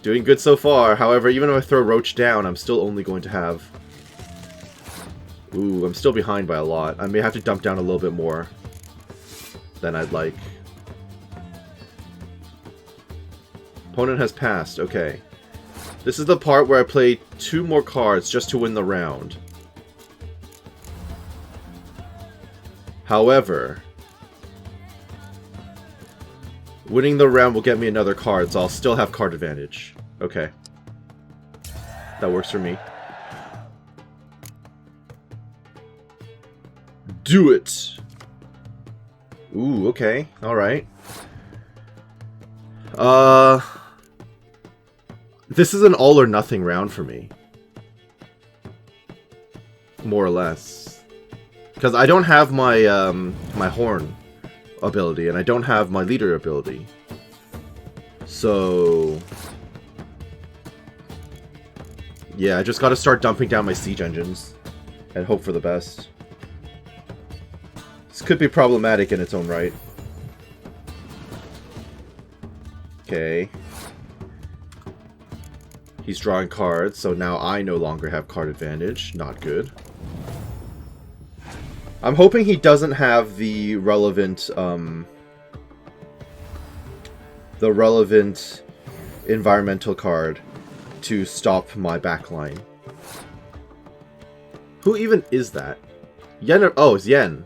Doing good so far. However, even if I throw Roach down, I'm still only going to have... Ooh, I'm still behind by a lot. I may have to dump down a little bit more than I'd like. Opponent has passed. Okay. This is the part where I play 2 more cards just to win the round. However... winning the round will get me another card, so I'll still have card advantage. Okay. That works for me. Do it! Ooh, okay. Alright. This is an all or nothing round for me. More or less. Because I don't have my, my horn ability, and I don't have my leader ability. So... yeah, I just gotta start dumping down my siege engines and hope for the best. could be problematic in its own right. Okay. He's drawing cards, so now I no longer have card advantage. Not good. I'm hoping he doesn't have the relevant environmental card to stop my backline. Who even is that? Yen? Oh, it's Yen.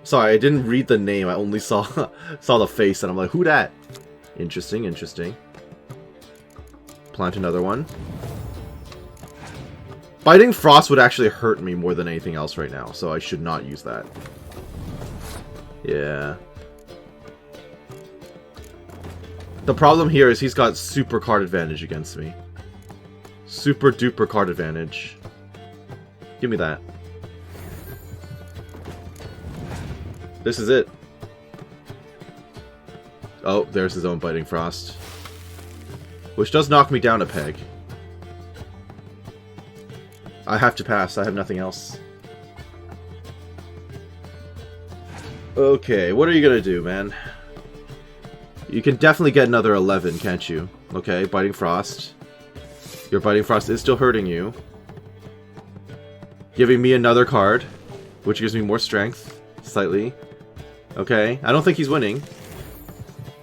Sorry, I didn't read the name. I only saw the face, and I'm like, who dat? Interesting, interesting. Plant another one. Biting Frost would actually hurt me more than anything else right now, so I should not use that. Yeah. The problem here is he's got super card advantage against me. Super duper card advantage. Give me that. This is it. Oh, there's his own Biting Frost. Which does knock me down a peg. I have to pass. I have nothing else. Okay, what are you gonna do, man? You can definitely get another 11, can't you? Okay, Biting Frost. Your Biting Frost is still hurting you. Giving me another card, which gives me more strength, slightly. Okay, I don't think he's winning.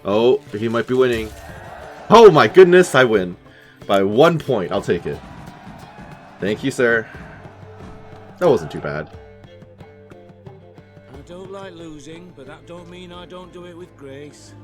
Oh, he might be winning. Oh my goodness, I win. By 1 point, I'll take it. Thank you, sir. That wasn't too bad. I don't like losing, but that don't mean I don't do it with grace.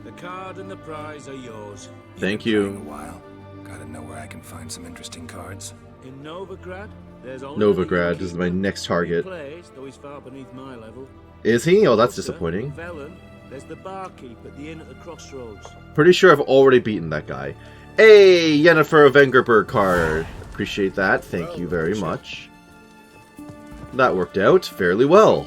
The card and the prize are yours. Thank You've you. been playing a while. Gotta know where I can find some interesting cards. In Novigrad, there's only Novigrad is my next target. Plays, though he's far beneath my level. Is he? Oh, that's disappointing. Velen, there's the barkeep at the inn at the crossroads. Pretty sure I've already beaten that guy. Hey, Yennefer of Vengerberg card. Appreciate that. Thank you very much. That worked out fairly well.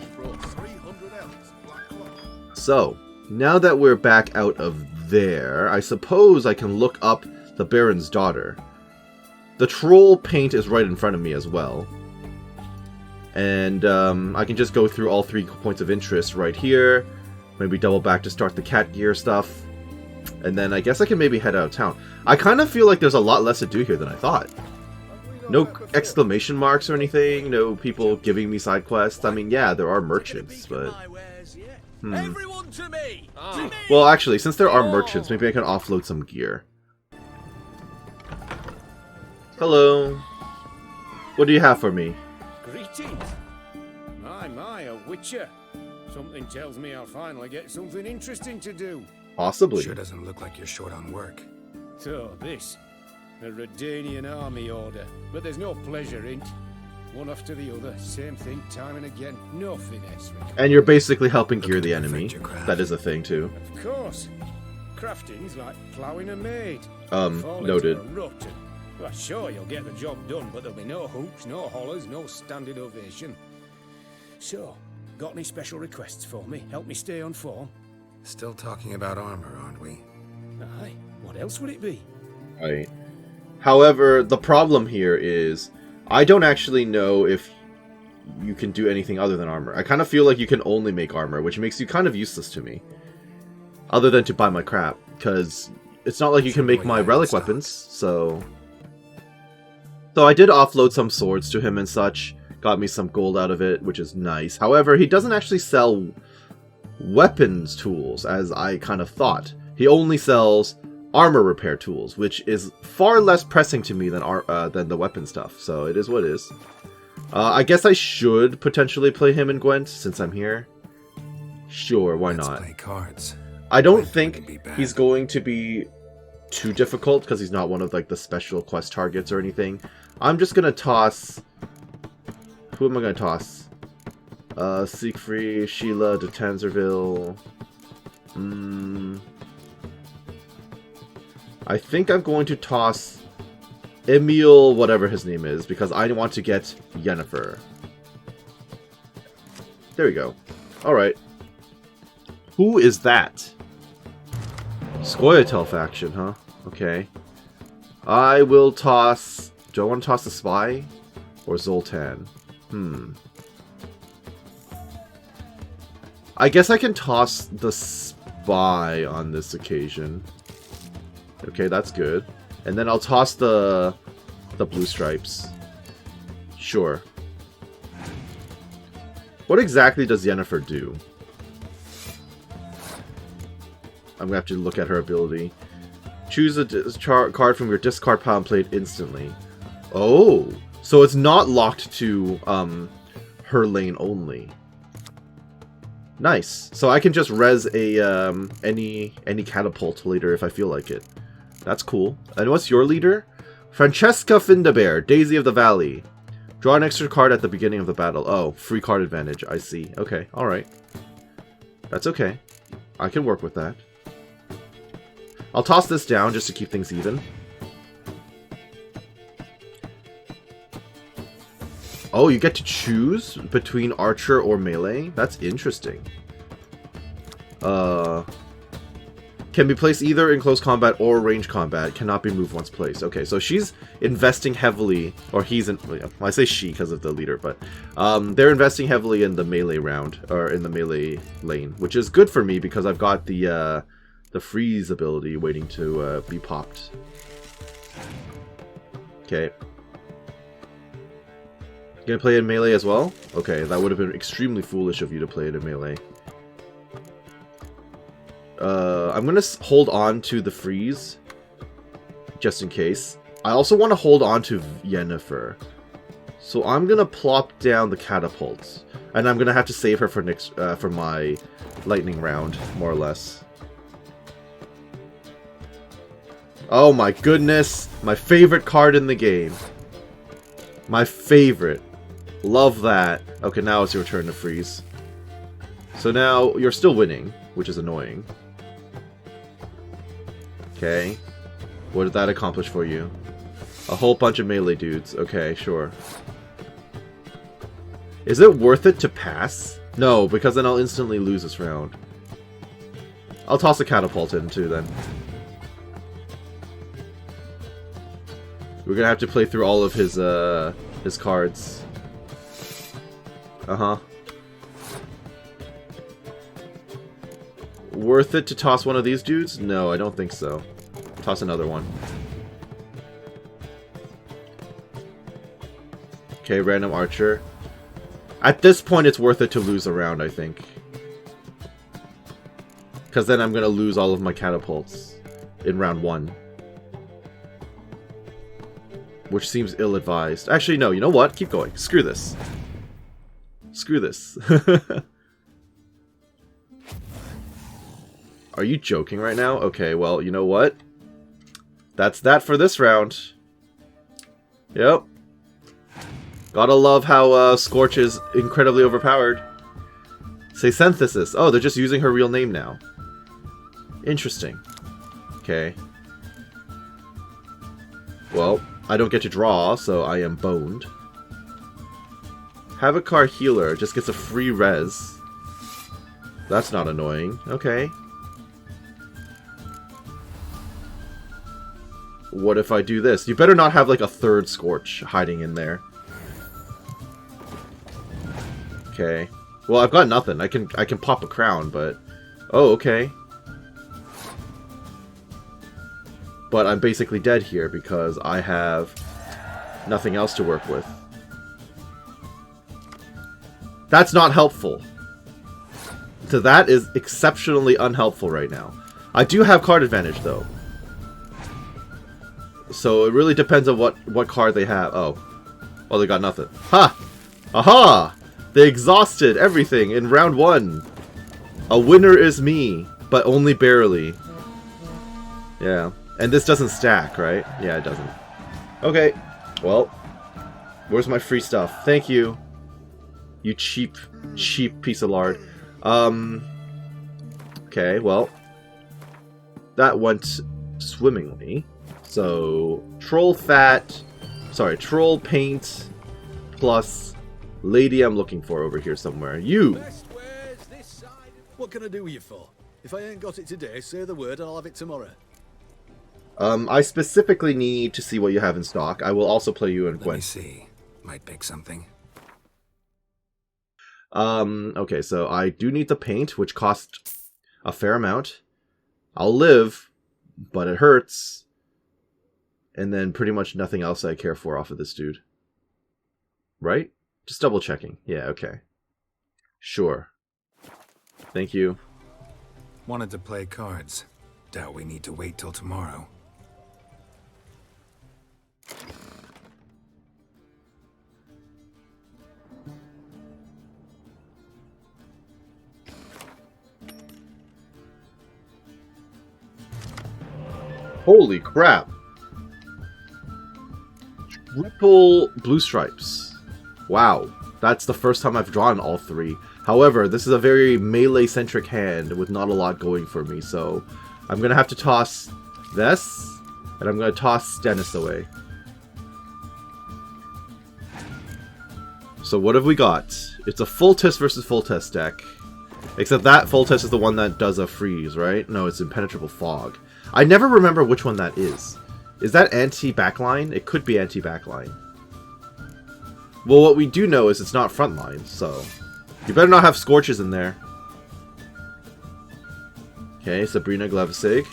So, now that we're back out of there, I suppose I can look up the Baron's daughter. The troll paint is right in front of me as well. And I can just go through all 3 points of interest right here. Maybe double back to start the cat gear stuff. And then I guess I can maybe head out of town. I kind of feel like there's a lot less to do here than I thought. No exclamation marks or anything, no people giving me side quests. I mean, yeah, there are merchants, but... Well, actually, since there are merchants, maybe I can offload some gear. Hello. What do you have for me? Greetings. My, a witcher. Something tells me I'll finally get something interesting to do. Possibly. Sure doesn't look like you're short on work. So, this. A Redanian army order. But there's no pleasure in it. One after the other. Same thing time and again. No finesse. And you're basically helping gear the enemy. That is a thing, too. Of course. Crafting's like ploughing a maid. Noted. Well, sure, you'll get the job done, but there'll be no hoops, no hollers, no standing ovation. So, got any special requests for me? Help me stay on form? Still talking about armor, aren't we? Aye. What else would it be? Right. However, the problem here is I don't actually know if you can do anything other than armor. I kind of feel like you can only make armor, which makes you kind of useless to me. Other than to buy my crap, because it's not like you can make my relic weapons, so... So I did offload some swords to him and such, got me some gold out of it, which is nice. However, he doesn't actually sell weapons tools, as I kind of thought. He only sells armor repair tools, which is far less pressing to me than the weapon stuff, so it is what it is. I guess I should potentially play him and Gwent, since I'm here. Sure, why not? Let's play cards. I don't think he's going to be too difficult, because he's not one of like the special quest targets or anything. I'm just gonna toss... Who am I gonna toss? Siegfried, Sheila, de Tanzerville... I think I'm going to toss Emil, whatever his name is, because I want to get Yennefer. There we go. Alright. Who is that? Scoia'tael faction, huh? Okay. I will toss... Do I want to toss the Spy? Or Zoltan? I guess I can toss the spy on this occasion. Okay, that's good. And then I'll toss the blue stripes. Sure. What exactly does Yennefer do? I'm gonna have to look at her ability. Choose a card from your discard pile and play it instantly. Oh, so it's not locked to her lane only. Nice. So I can just res a any catapult later if I feel like it. That's cool. And what's your leader? Francesca Findabair, Daisy of the Valley. Draw an extra card at the beginning of the battle. Oh, free card advantage. I see. Okay, alright. That's okay. I can work with that. I'll toss this down just to keep things even. Oh, you get to choose between archer or melee? That's interesting. Can be placed either in close combat or range combat. Cannot be moved once placed. Okay, so she's investing heavily, or he's in. Well, I say she because of the leader, but they're investing heavily in the melee round or in the melee lane, which is good for me because I've got the freeze ability waiting to be popped. Okay. Gonna play in melee as well? Okay, that would have been extremely foolish of you to play it in melee. I'm gonna hold on to the freeze, just in case. I also want to hold on to Yennefer. So I'm gonna plop down the catapults. And I'm gonna have to save her for next for my lightning round, more or less. Oh my goodness! My favorite card in the game. My favorite. Love that. Okay, now it's your turn to freeze. So now you're still winning, which is annoying. Okay. What did that accomplish for you? A whole bunch of melee dudes. Okay, sure. Is it worth it to pass? No, because then I'll instantly lose this round. I'll toss a catapult in too then. We're gonna have to play through all of his cards. Uh-huh. Worth it to toss one of these dudes? No, I don't think so. Toss another one. Okay, random archer. At this point, it's worth it to lose a round, I think. Because then I'm going to lose all of my catapults in round 1. Which seems ill-advised. Actually, no, you know what? Keep going. Screw this. Screw this. Are you joking right now? Okay, well, you know what? That's that for this round. Yep. Gotta love how Scorch is incredibly overpowered. Say synthesis. Oh, they're just using her real name now. Interesting. Okay. Well, I don't get to draw, so I am boned. Havocar Healer just gets a free res. That's not annoying. Okay. What if I do this? You better not have like a third Scorch hiding in there. Okay. Well, I've got nothing. I can pop a crown, but oh, okay. But I'm basically dead here because I have nothing else to work with. That's not helpful. So that is exceptionally unhelpful right now. I do have card advantage though. So it really depends on what card they have. Oh. Oh, they got nothing. Ha! Aha! They exhausted everything in round 1. A winner is me, but only barely. Yeah. And this doesn't stack, right? Yeah, it doesn't. Okay. Well. Where's my free stuff? Thank you. You cheap piece of lard. Okay, well. That went swimmingly. So, troll paint plus lady I'm looking for over here somewhere. You! What can I do with you for? If I ain't got it today, say the word and I'll have it tomorrow. I specifically need to see what you have in stock. I will also play you in Gwent. Let me see. Might pick something. Okay, so I do need the paint, which cost a fair amount. I'll live, but it hurts. And then pretty much nothing else I care for off of this dude. Right? Just double checking. Yeah, okay. Sure. Thank you. Wanted to play cards. Doubt we need to wait till tomorrow. Holy crap. Triple blue stripes. Wow. That's the first time I've drawn all three. However, this is a very melee-centric hand with not a lot going for me, so I'm going to have to toss this, and I'm going to toss Dennis away. So what have we got? It's a full test versus full test deck. Except that full test is the one that does a freeze, right? No, it's impenetrable fog. I never remember which one that is. Is that anti-backline? It could be anti-backline. Well, what we do know is it's not frontline, so... You better not have Scorches in there. Okay, Sabrina Glevisig.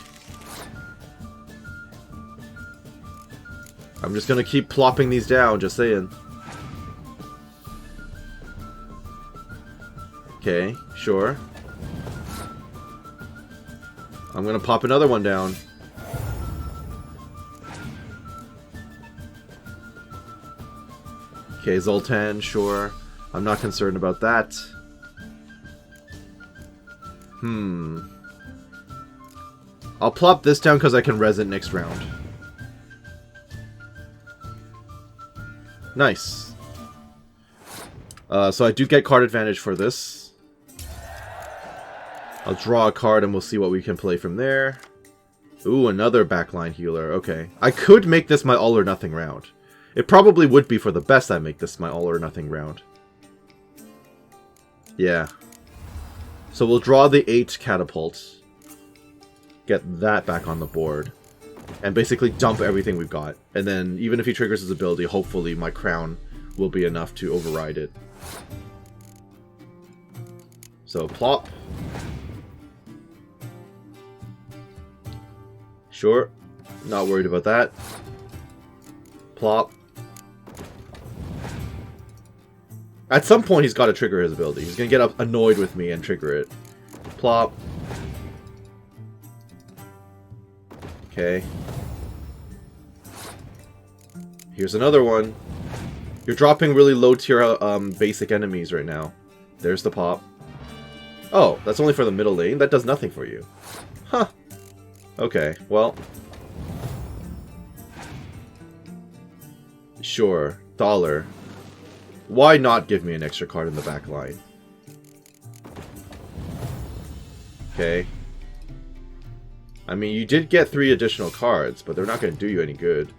I'm just gonna keep plopping these down, just saying. Okay, sure. I'm gonna pop another one down. Okay, Zoltan, sure. I'm not concerned about that. I'll plop this down because I can res it next round. Nice. So I do get card advantage for this. I'll draw a card and we'll see what we can play from there. Ooh, another backline healer. Okay. I could make this my all or nothing round. It probably would be for the best I make this my all or nothing round. Yeah. So we'll draw the 8 catapults. Get that back on the board. And basically dump everything we've got. And then even if he triggers his ability, hopefully my crown will be enough to override it. So plop. Sure. Not worried about that. Plop. At some point he's got to trigger his ability. He's going to get annoyed with me and trigger it. Plop. Okay. Here's another one. You're dropping really low tier basic enemies right now. There's the pop. Oh, that's only for the middle lane? That does nothing for you. Huh. Okay, well. Sure. Dollar. Why not give me an extra card in the back line? Okay. I mean, you did get 3 additional cards, but they're not going to do you any good.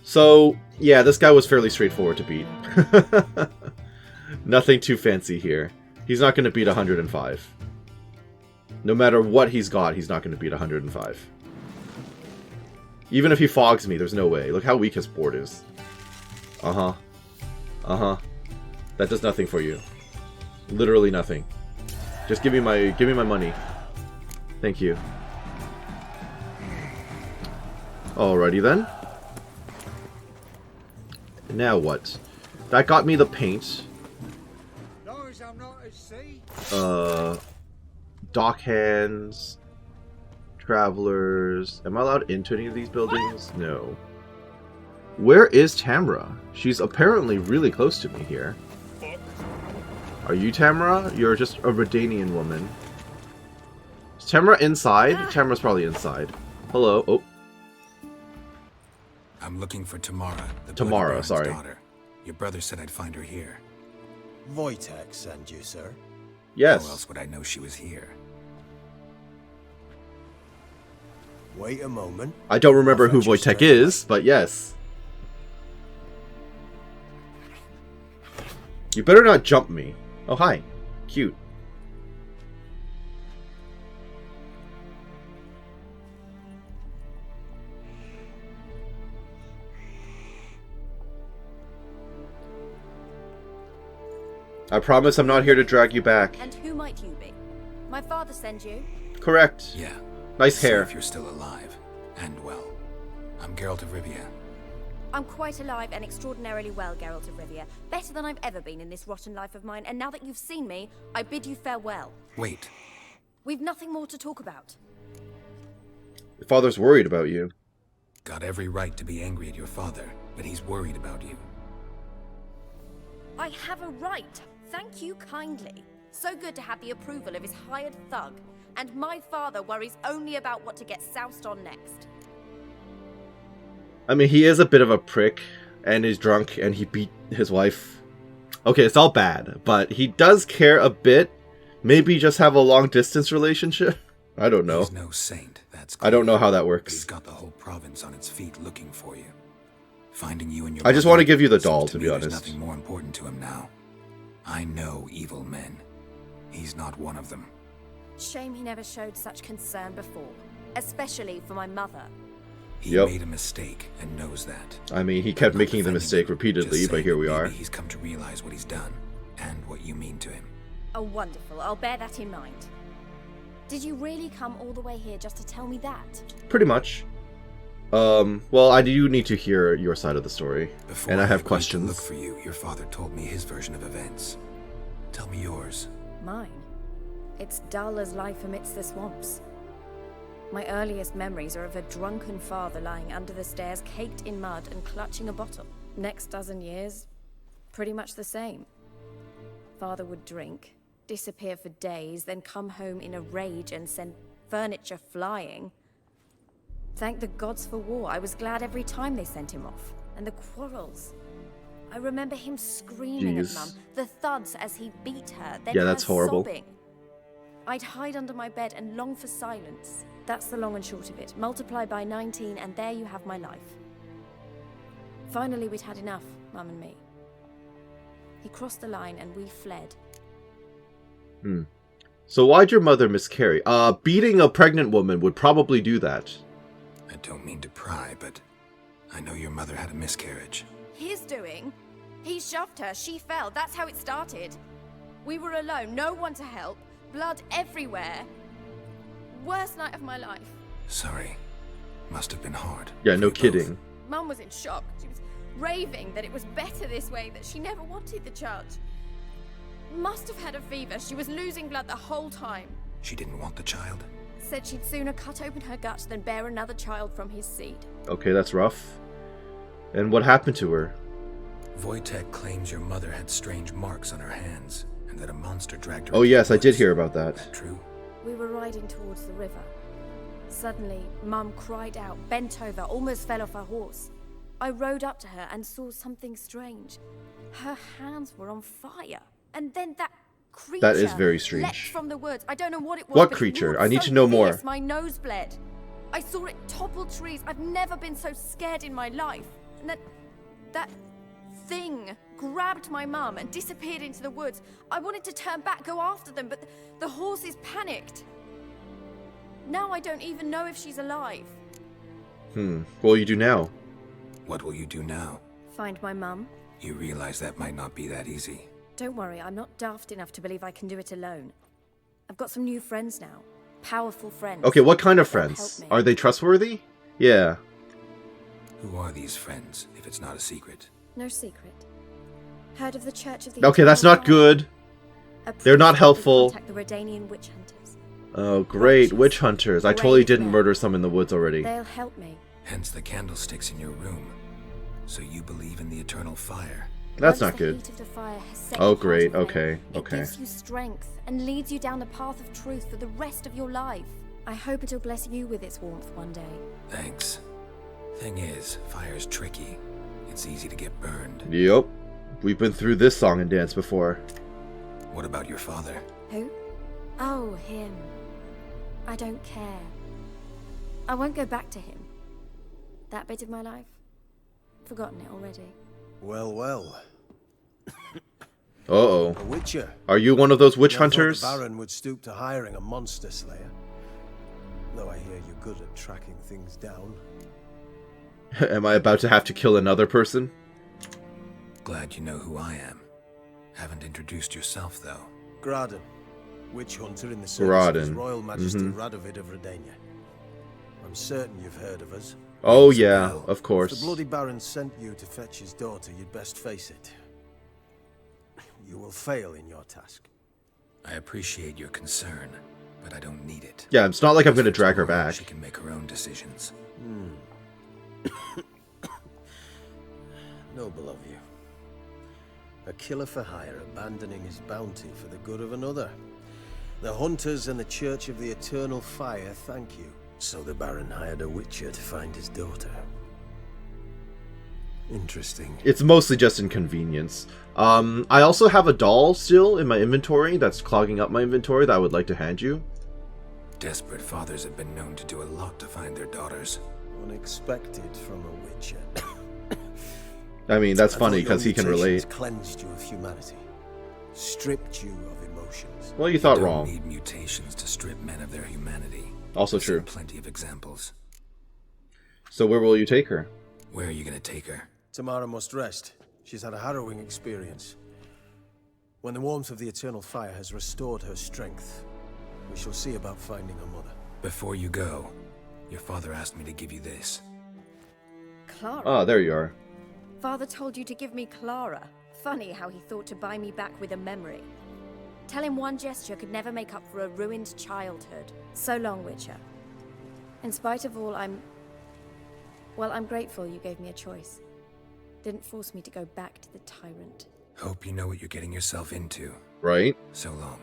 So, yeah, this guy was fairly straightforward to beat. Nothing too fancy here. He's not going to beat 105. No matter what he's got, he's not going to beat 105. Even if he fogs me, there's no way. Look how weak his board is. Uh-huh. Uh-huh. That does nothing for you. Literally nothing. Just give me my money. Thank you. Alrighty then. Now what? That got me the paint. Dock hands. Travelers. Am I allowed into any of these buildings? No. Where is Tamra? She's apparently really close to me here. Are you Tamra? You're just a Redanian woman. Is Tamra inside? Tamra's probably inside. Hello. Oh. I'm looking for Tamara. Tamara, sorry. Daughter. Your brother said I'd find her here. Wojtek sent you, sir? Yes. How else would I know she was here? Wait a moment. I don't remember who Wojtek is, but yes. You better not jump me. Oh, hi. Cute. I promise I'm not here to drag you back. And who might you be? My father send you? Correct. Yeah. Nice See hair. if you're still alive. And well. I'm Geralt of Rivia. I'm quite alive and extraordinarily well, Geralt of Rivia. Better than I've ever been in this rotten life of mine, and now that you've seen me, I bid you farewell. Wait. We've nothing more to talk about. Your father's worried about you. Got every right to be angry at your father, but he's worried about you. I have a right. Thank you kindly. So good to have the approval of his hired thug. And my father worries only about what to get soused on next. I mean, he is a bit of a prick, and he's drunk, and he beat his wife. Okay, it's all bad, but he does care a bit. Maybe just have a long-distance relationship? I don't know. He's no saint, that's clear. I don't know how that He's works. got the whole province on its feet looking for you. Finding you and your I just mother, want to give you the so doll, to be me, honest. There's nothing more important to him now. I know evil men. He's not one of them. Shame he never showed such concern before. Especially for my mother. He Yep. made a mistake and knows that. I mean, he kept I'm not making the defending mistake him, repeatedly, just but saying here that we are. maybe he's come to realize what he's done and what you mean to him. Oh, wonderful. I'll bear that in mind. Did you really come all the way here just to tell me that? Pretty much. Well, I do need to hear your side of the story. Before And I have agreed to questions. look for you, your father told me his version of events. Tell me yours. Mine? It's dull as life amidst the swamps. My earliest memories are of a drunken father lying under the stairs, caked in mud and clutching a bottle. Next dozen years, pretty much the same. Father would drink, disappear for days, then come home in a rage and send furniture flying. Thank the gods for war. I was glad every time they sent him off. And the quarrels. I remember him screaming Jeez. at Mum, the thuds as he beat her, then Yeah, that's her horrible. sobbing. I'd hide under my bed and long for silence. That's the long and short of it. Multiply by 19 and there you have my life. Finally, we'd had enough, Mum and me. He crossed the line and we fled. So why'd your mother miscarry? Beating a pregnant woman would probably do that. I don't mean to pry, but I know your mother had a miscarriage. His doing? He shoved her, she fell, that's how it started. We were alone, no one to help, blood everywhere. Worst night of my life. Sorry. Must have been hard. Yeah, for no you both. kidding. Mum was in shock. She was raving that it was better this way, that she never wanted the child. Must have had a fever. She was losing blood the whole time. She didn't want the child? Said she'd sooner cut open her gut than bear another child from his seed. Okay, that's rough. And what happened to her? Wojtek claims your mother had strange marks on her hands, and that a monster dragged her. Oh into yes, the I did woods. hear about that. That true? We were riding towards the river. Suddenly, Mum cried out, bent over, almost fell off her horse. I rode up to her and saw something strange. Her hands were on fire. And then that creature That is very leapt strange. from the woods. I don't know what it was. What but it creature? roared I need so to know more. fierce, my nose bled. I saw it topple trees. I've never been so scared in my life. And then that thing grabbed my mum and disappeared into the woods. I wanted to turn back, go after them, but the horses panicked. Now I don't even know if she's alive. What will you do now? What will you do now? Find my mum? You realize that might not be that easy. Don't worry, I'm not daft enough to believe I can do it alone. I've got some new friends now. Powerful friends. Okay, what kind of They'll friends? help me. Are they trustworthy? Yeah. Who are these friends, if it's not a secret? No secret. Heard of the Church of the Okay, that's Eternal not Fire? good. A They're not priest helpful. Contact the Redanian witch hunters. Oh, great. Witches. Witch hunters. I totally Brave didn't men. murder some in the woods already. They'll help me. Hence the candlesticks in your room. So you believe in the eternal fire. That's Once not the good. heat of the fire has set Oh, your heart great. aflame, Okay, It okay. gives you strength and leads you down the path of truth for the rest of your life. I hope it'll bless you with its warmth one day. Thanks. Thing is, fire's tricky. It's easy to get burned. Yep. We've been through this song and dance before. What about your father? Who? Oh, him. I don't care. I won't go back to him. That bit of my life? Forgotten it already. Well, well. Uh-oh. A witcher. Are you one of those witch Never thought hunters? the Baron would stoop to hiring a monster slayer. Though I hear you're good at tracking things down. Am I about to have to kill another person? Glad you know who I am. Haven't introduced yourself, though. Graden, witch hunter in the service of His Graden. Royal Majesty Radovid of Redania. I'm certain you've heard of us. Oh yeah, of If the course. bloody Baron sent you to fetch his daughter, you'd best face it. You will fail in your task. I appreciate your concern, but I don't need it. Yeah, it's not like I'm going to drag her back. She can make her own decisions. Noble of you. A killer for hire abandoning his bounty for the good of another. The hunters and the Church of the Eternal Fire thank you. So the Baron hired a witcher to find his daughter. Interesting. It's mostly just inconvenience. I also have a doll still in my inventory that's clogging up my inventory that I would like to hand you. Desperate fathers have been known to do a lot to find their daughters. Unexpected from a witcher. I mean, that's I funny thought your because he can mutations relate. Cleansed you of humanity. Stripped you of emotions. Well, you thought Don't wrong. need mutations to strip men of their humanity. Also I've seen true. Plenty of examples. So where will you take her? Where are you going to take her? Tamara must rest. She's had a harrowing experience. When the warmth of the Eternal Fire has restored her strength, we shall see about finding her mother. Before you go, your father asked me to give you this. Clara? Ah, there you are. Father told you to give me Clara. Funny how he thought to buy me back with a memory. Tell him one gesture could never make up for a ruined childhood. So long, Witcher. In spite of all, I'm grateful you gave me a choice. Didn't force me to go back to the tyrant. Hope you know what you're getting yourself into. Right? So long,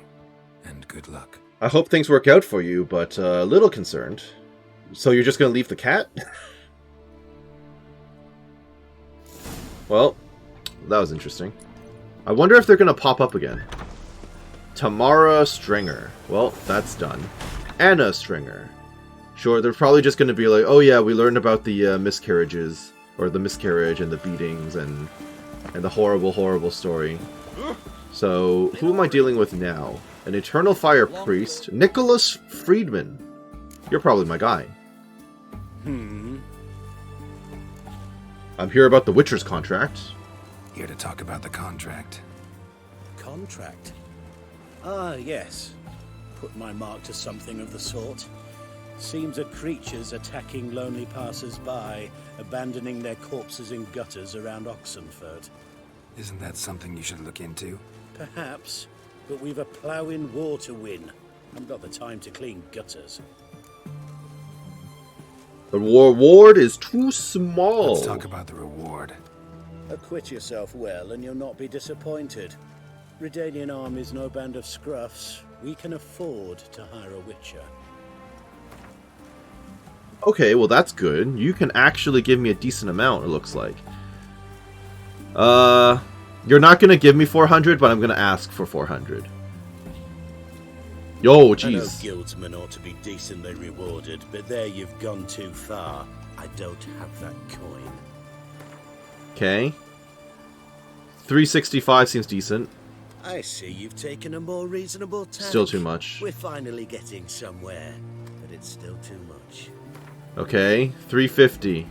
and good luck. I hope things work out for you, but a little concerned. So you're just going to leave the cat? Well, that was interesting. I wonder if they're going to pop up again. Tamara Stringer. Well, that's done. Anna Stringer. Sure, they're probably just going to be like, oh yeah, we learned about the miscarriages, or the miscarriage and the beatings and the horrible, horrible story. So, who am I dealing with now? An Eternal Fire Priest, Nicholas Friedman. You're probably my guy. I'm here about the Witcher's contract. Here to talk about the contract. Contract? Ah, yes. Put my mark to something of the sort. Seems that creatures attacking lonely passers-by, abandoning their corpses in gutters around Oxenfurt. Isn't that something you should look into? Perhaps, but we've a ploughing war to win. I've got the time to clean gutters. The reward is too small. Let's talk about the reward. Acquit yourself well, and you'll not be disappointed. Redanian army's no band of scruffs. We can afford to hire a witcher. Okay, well that's good. You can actually give me a decent amount, it looks like. You're not going to give me 400, but I'm going to ask for 400. Yo, I know jeez. guildsmen ought to be decently rewarded, but there you've gone too far. I don't have that coin. Okay. 365 seems decent. I see you've taken a more reasonable tack. Still too much. We're finally getting somewhere, but it's still too much. Okay, 350.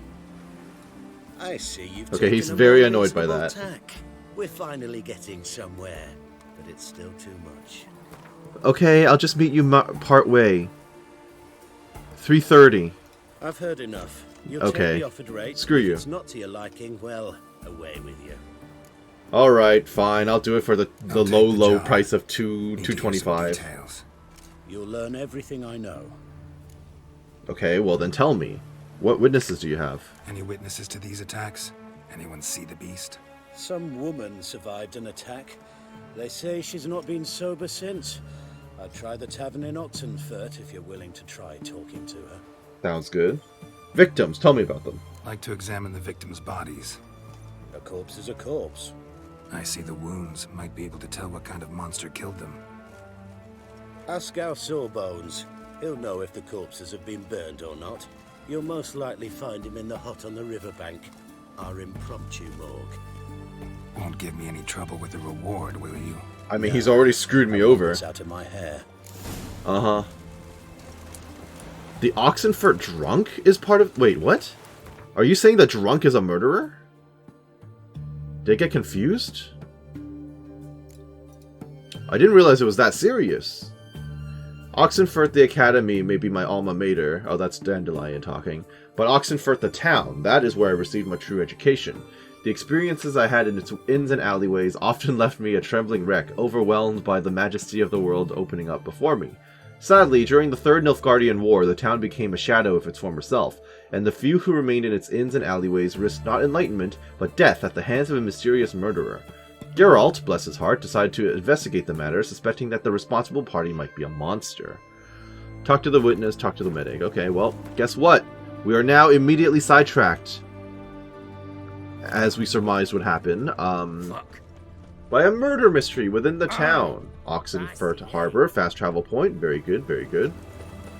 I see you've Okay, taken he's a very more annoyed by reasonable that. tack. We're finally getting somewhere, but it's still too much. Okay, I'll just meet you part way. 330. I've heard enough. You'll Okay. take the offered rate. Screw you. If it's not to your liking, well, away with you. Alright, fine. I'll do it for the I'll take low, the low job. price of Need to hear some 225. details. You'll learn everything I know. Okay, well then tell me. What witnesses do you have? Any witnesses to these attacks? Anyone see the beast? Some woman survived an attack. They say she's not been sober since. I'd try the tavern in Oxenfurt if you're willing to try talking to her. Sounds good. Victims, tell me about them. Like to examine the victims' bodies. A corpse is a corpse. I see the wounds. Might be able to tell what kind of monster killed them. Ask our Sawbones. He'll know if the corpses have been burned or not. You'll most likely find him in the hut on the riverbank. Our impromptu morgue. Won't give me any trouble with the reward, will you? I mean, he's already screwed me over. It's out of my hair. Uh-huh. The Oxenfurt drunk is part of... Wait, what? Are you saying the drunk is a murderer? Did I get confused? I didn't realize it was that serious. Oxenfurt the Academy may be my alma mater. Oh, that's Dandelion talking. But Oxenfurt the town, that is where I received my true education. The experiences I had in its inns and alleyways often left me a trembling wreck, overwhelmed by the majesty of the world opening up before me. Sadly, during the Third Nilfgaardian War, the town became a shadow of its former self, and the few who remained in its inns and alleyways risked not enlightenment, but death at the hands of a mysterious murderer. Geralt, bless his heart, decided to investigate the matter, suspecting that the responsible party might be a monster. Talk to the witness, talk to the medic. Okay, well, guess what? We are now immediately sidetracked. As we surmised would happen, by a murder mystery within the town. Oxenfurt Harbor, fast travel point. Very good, very good.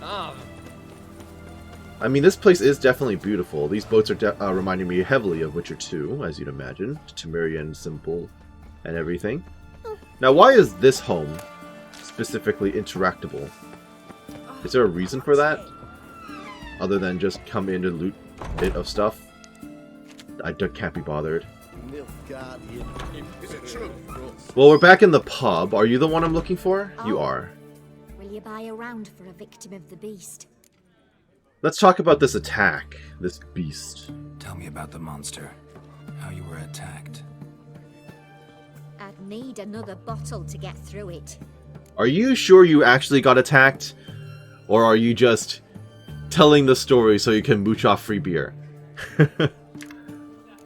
I mean, this place is definitely beautiful. These boats are reminding me heavily of Witcher 2, as you'd imagine. Temerian simple and everything. Now, why is this home specifically interactable? Is there a reason for that? Other than just come in and loot a bit of stuff? I can't be bothered. Well, we're back in the pub. Are you the one I'm looking for? You are. Will you buy a round for a victim of the beast? Let's talk about this attack. This beast. Tell me about the monster. How you were attacked. I'd need another bottle to get through it. Are you sure you actually got attacked? Or are you just telling the story so you can mooch off free beer?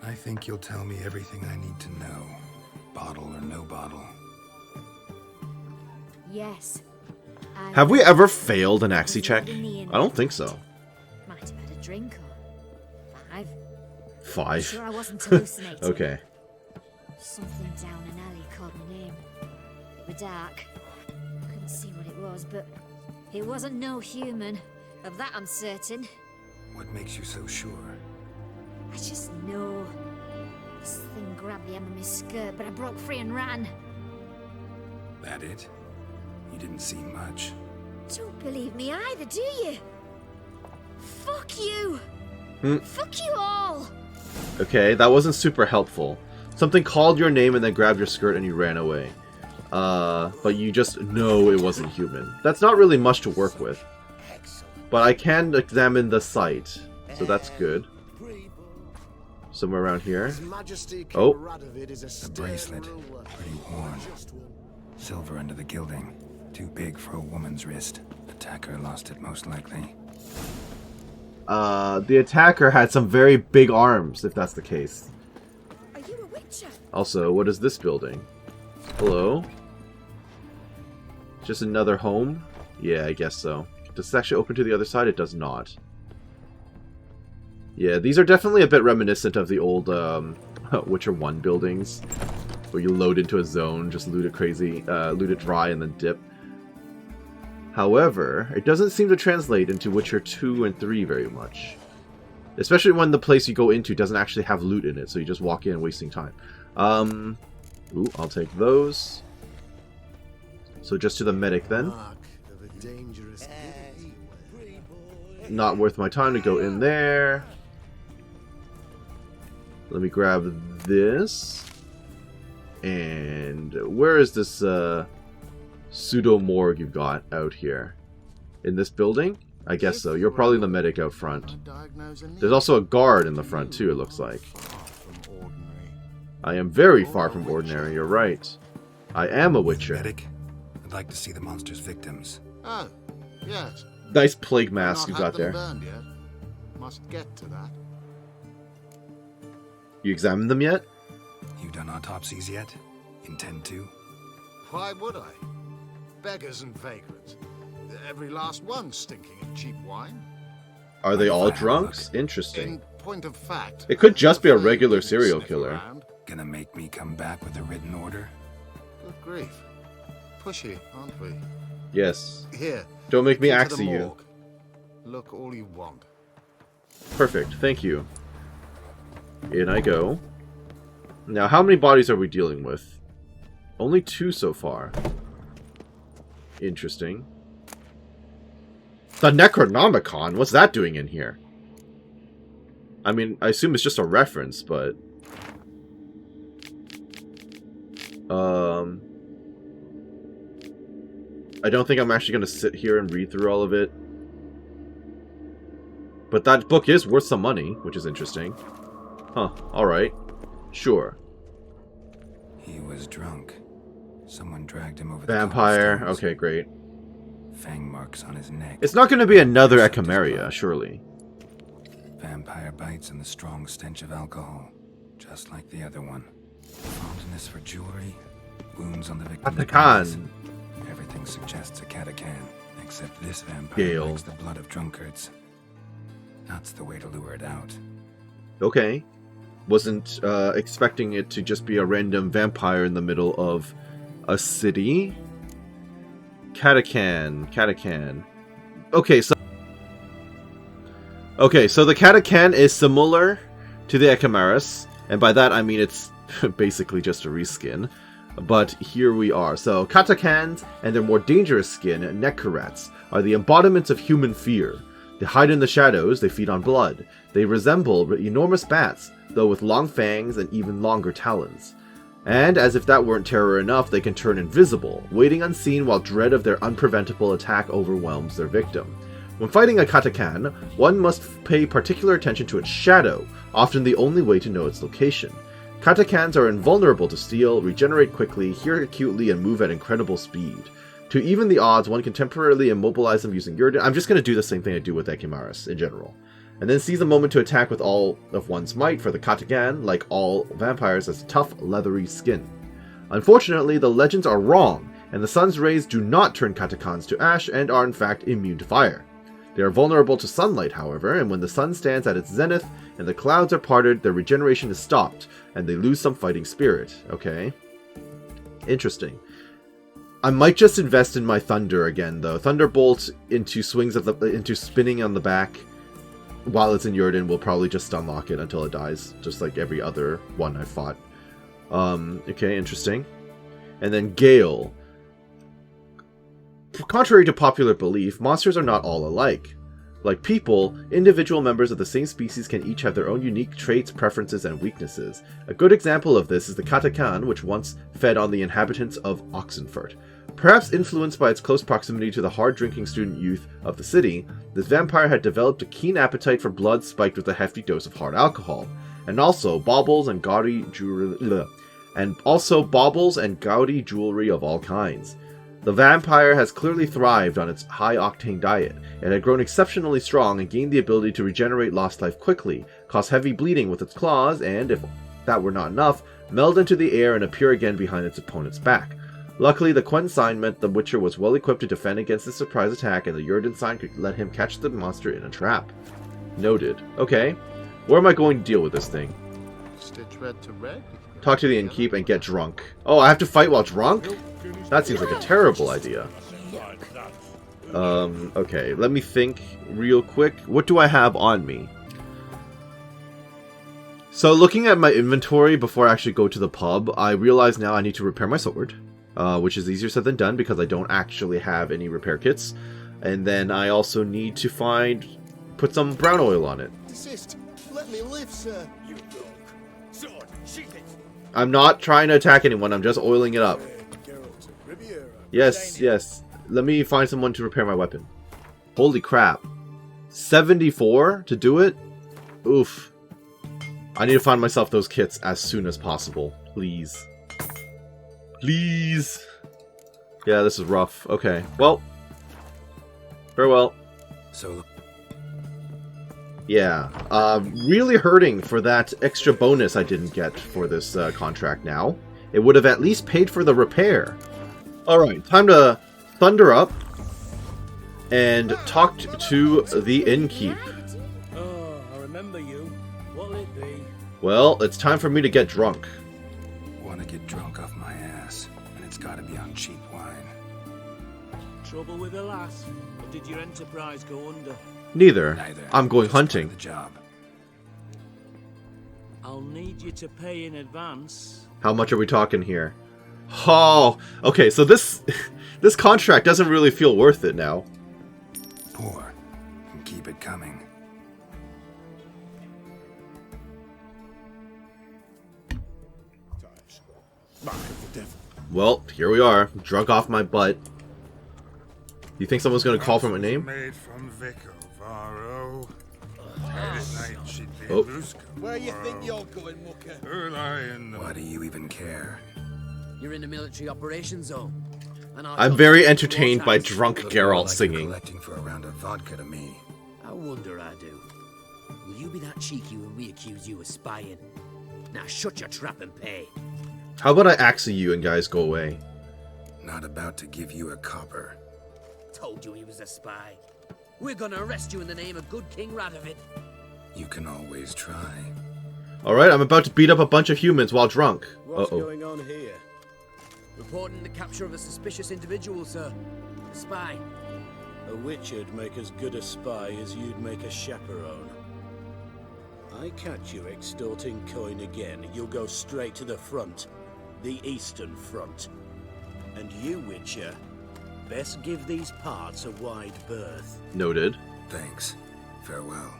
I think you'll tell me everything I need to know. Bottle or no bottle. Yes. Have we ever failed an Axie check? I don't think so. Might have had a drink or 5. 5? Sure I wasn't hallucinating. Okay. Something down an alley called my name. It was dark. Couldn't see what it was, but it wasn't no human. Of that I'm certain. What makes you so sure? I just know. This thing grabbed the hem of my skirt, but I broke free and ran. That it? You didn't see much. Don't believe me either, do you? Fuck you! Fuck you all! Okay, that wasn't super helpful. Something called your name and then grabbed your skirt and you ran away. But you just know it wasn't human. That's not really much to work with. But I can examine the site, so that's good. Somewhere around here. Oh. A bracelet. Pretty worn. Silver under the gilding. Too big for a woman's wrist. Attacker lost it most likely. The attacker had some very big arms, if that's the case. Are you a witcher? Also, what is this building? Hello? Just another home? Yeah, I guess so. Does this actually open to the other side? It does not. Yeah, these are definitely a bit reminiscent of the old Witcher 1 buildings, where you load into a zone, just loot it crazy, loot it dry, and then dip. However, it doesn't seem to translate into Witcher 2 and 3 very much. Especially when the place you go into doesn't actually have loot in it, so you just walk in wasting time. Ooh, I'll take those. So just to the medic then. Not worth my time to go in there. Let me grab this. And where is this pseudo-morgue you've got out here? In this building? I guess so. You're probably the medic out front. There's also a guard in the front too, it looks like. I am very far from ordinary, you're right. I am a witcher. Medic, I'd like to see the monster's victims. Oh, yes. Nice plague mask you got there. Burned yet. Must get to that. You examined them yet? You done autopsies yet? Intend to? Why would I? Beggars and vagrants. Every last one stinking of cheap wine. Are they all drunks? Interesting. In point of fact, It could just be a regular serial killer. Gonna make me come back with a written order? Good grief. Pushy, aren't we? Yes. Here. Don't make me into axe the you. morgue. Look all you want. Perfect, thank you. In I go. Now, how many bodies are we dealing with? Only 2 so far. Interesting. The Necronomicon? What's that doing in here? I mean, I assume it's just a reference, but... I don't think I'm actually going to sit here and read through all of it. But that book is worth some money, which is interesting. Huh, alright. Sure. He was drunk. Someone dragged him over Vampire. the Okay, great. Fang marks on his neck. It's not going to be another Echimeria, surely. Vampire bites and the strong stench of alcohol. Just like the other one. Fondness for jewelry. Wounds on the victim's bodies. Katakan. Everything suggests a Katakan. Except this vampire Gale. likes the blood of drunkards. That's the way to lure it out. Okay. Wasn't expecting it to just be a random vampire in the middle of a city. Katakan. Okay, so the Katakan is similar to the Echimeris, and by that I mean it's basically just a reskin. But here we are. So Katakans and their more dangerous skin, Necrorats, are the embodiments of human fear. They hide in the shadows, they feed on blood. They resemble enormous bats, though with long fangs and even longer talons. And, as if that weren't terror enough, they can turn invisible, waiting unseen while dread of their unpreventable attack overwhelms their victim. When fighting a Katakan, one must pay particular attention to its shadow, often the only way to know its location. Katakans are invulnerable to steel, regenerate quickly, hear acutely, and move at incredible speed. To even the odds, one can temporarily immobilize them using Yrden. I'm just going to do the same thing I do with Echimeris in general. And then seize a moment to attack with all of one's might, for the Katakan, like all vampires, has tough, leathery skin. Unfortunately, the legends are wrong, and the sun's rays do not turn Katakans to ash and are in fact immune to fire. They are vulnerable to sunlight, however, and when the sun stands at its zenith and the clouds are parted, their regeneration is stopped, and they lose some fighting spirit. Okay. Interesting. I might just invest in my Thunder again, though. Thunderbolt into swings of into spinning on the back while it's in Yrden will probably just unlock it until it dies, just like every other one I fought. Okay, interesting. And then Gale. Contrary to popular belief, monsters are not all alike. Like people, individual members of the same species can each have their own unique traits, preferences, and weaknesses. A good example of this is the Katakan, which once fed on the inhabitants of Oxenfurt. Perhaps influenced by its close proximity to the hard-drinking student youth of the city, this vampire had developed a keen appetite for blood spiked with a hefty dose of hard alcohol, and also baubles and gaudy jewelry of all kinds. The vampire has clearly thrived on its high-octane diet. It had grown exceptionally strong and gained the ability to regenerate lost life quickly, cause heavy bleeding with its claws, and, if that were not enough, meld into the air and appear again behind its opponent's back. Luckily, the Quen sign meant the Witcher was well equipped to defend against the surprise attack, and the Yrden sign could let him catch the monster in a trap. Noted. Okay. Where am I going to deal with this thing? Stitch red to red. Talk to the innkeep and get drunk. Oh, I have to fight while drunk? That seems like a terrible idea. Okay, let me think real quick. What do I have on me? So, looking at my inventory before I actually go to the pub, I realize now I need to repair my sword. Which is easier said than done because I don't actually have any repair kits. And then I also need to put some brown oil on it. Desist. Let me live, sir. You sword, sheath it. I'm not trying to attack anyone, I'm just oiling it up. Yes. Let me find someone to repair my weapon. Holy crap. 74 to do it? Oof. I need to find myself those kits as soon as possible. Please. Please. Yeah, this is rough. Okay. Well. Farewell. So. Yeah. Really hurting for that extra bonus I didn't get for this contract now. It would have at least paid for the repair. Alright, time to thunder up and talk to the innkeep. Oh, I remember you. What'll it be? Well, it's time for me to get drunk. Want to get drunk off my ass, and it's got to be on cheap wine. Trouble with the lass? Or did your enterprise go under? Neither. I'm going Just part of hunting. the job. I'll need you to pay in advance. How much are we talking here? Oh, okay, so this contract doesn't really feel worth it now. Poor, and keep it coming. Well, here we are, drunk off my butt. You think someone's gonna call for my name? Made from Vico, Varro. Oh. Where you think you're going, Mucker? Why do you even care? You're in the military operations zone. And I'm very entertained by drunk Geralt singing. Collecting for a round of vodka to me. I wonder I do. Will you be that cheeky when we accuse you of spying? Now shut your trap and pay. How about I axe you and guys go away? Not about to give you a copper. Told you he was a spy. We're gonna arrest you in the name of good King Radovid. You can always try. Alright, I'm about to beat up a bunch of humans while drunk. What's going on here? Reporting the capture of a suspicious individual, sir. A spy. A witcher'd make as good a spy as you'd make a chaperone. I catch you extorting coin again, you'll go straight to the front. The Eastern Front. And you, Witcher, best give these parts a wide berth. Noted. Thanks. Farewell.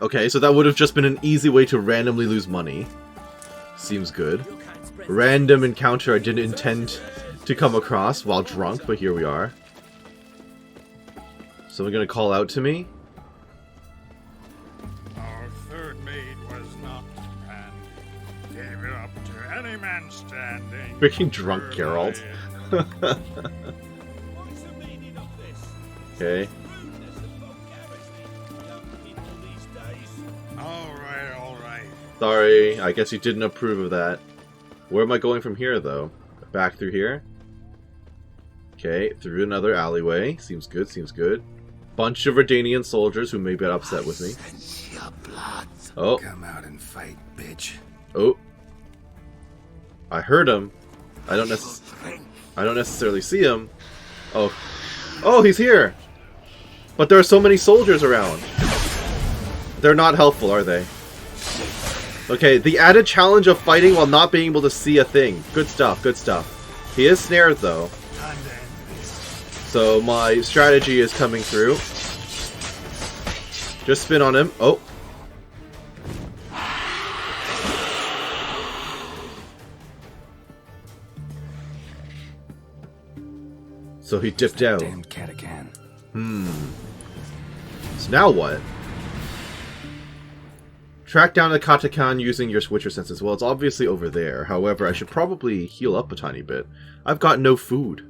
Okay, so that would have just been an easy way to randomly lose money. Seems good. Random encounter I didn't intend to come across while drunk, but here we are. Someone gonna call out to me? Our third maid was not and gave it up to any man standing. Freaking drunk Geralt. Okay. Alright. Sorry, I guess you didn't approve of that. Where am I going from here, though? Back through here? Okay, through another alleyway. Seems good, seems good. Bunch of Redanian soldiers who may get upset with me. Oh. Come out and fight, bitch. Oh. I heard him. I don't necessarily see him. Oh. Oh, he's here! But there are so many soldiers around. They're not helpful, are they? Okay, the added challenge of fighting while not being able to see a thing. Good stuff, good stuff. He is snared, though. So my strategy is coming through. Just spin on him. Oh. So he dipped out. Damned Catacan. So now what? Track down the Katakan using your Witcher senses. Well, it's obviously over there. However, I should probably heal up a tiny bit. I've got no food.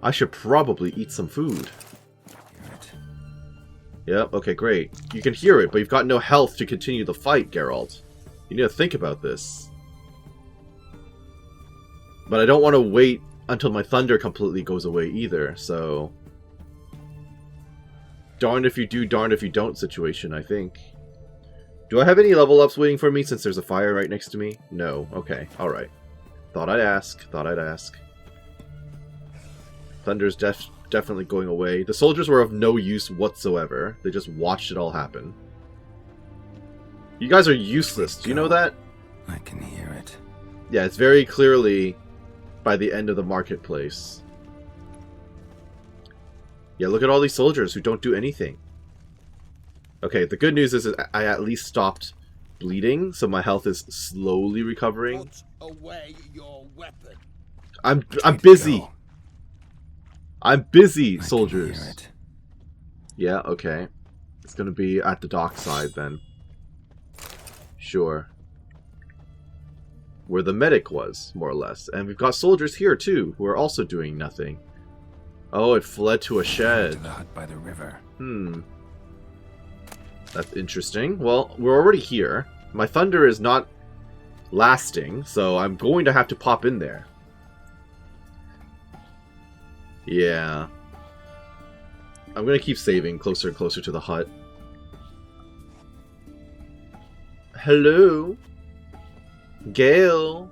I should probably eat some food. Yep, okay, great. You can hear it, but you've got no health to continue the fight, Geralt. You need to think about this. But I don't want to wait until my thunder completely goes away either, so... Darned if you do, darned if you don't situation, I think. Do I have any level ups waiting for me since there's a fire right next to me? No. Okay. Alright. Thought I'd ask. Thought I'd ask. Thunder's definitely going away. The soldiers were of no use whatsoever. They just watched it all happen. You guys are useless. Do you know that? I can hear it. Yeah, it's very clearly by the end of the marketplace. Yeah, look at all these soldiers who don't do anything. Okay, the good news is I at least stopped bleeding, so my health is slowly recovering. Put away your weapon. I'm busy. I'm busy, soldiers. Yeah, okay. It's gonna be at the dockside then. Sure. Where the medic was, more or less. And we've got soldiers here too, who are also doing nothing. Oh, it fled to a shed. To the hut by the river. That's interesting. Well, we're already here. My thunder is not lasting, so I'm going to have to pop in there. Yeah. I'm going to keep saving closer and closer to the hut. Hello? Gale?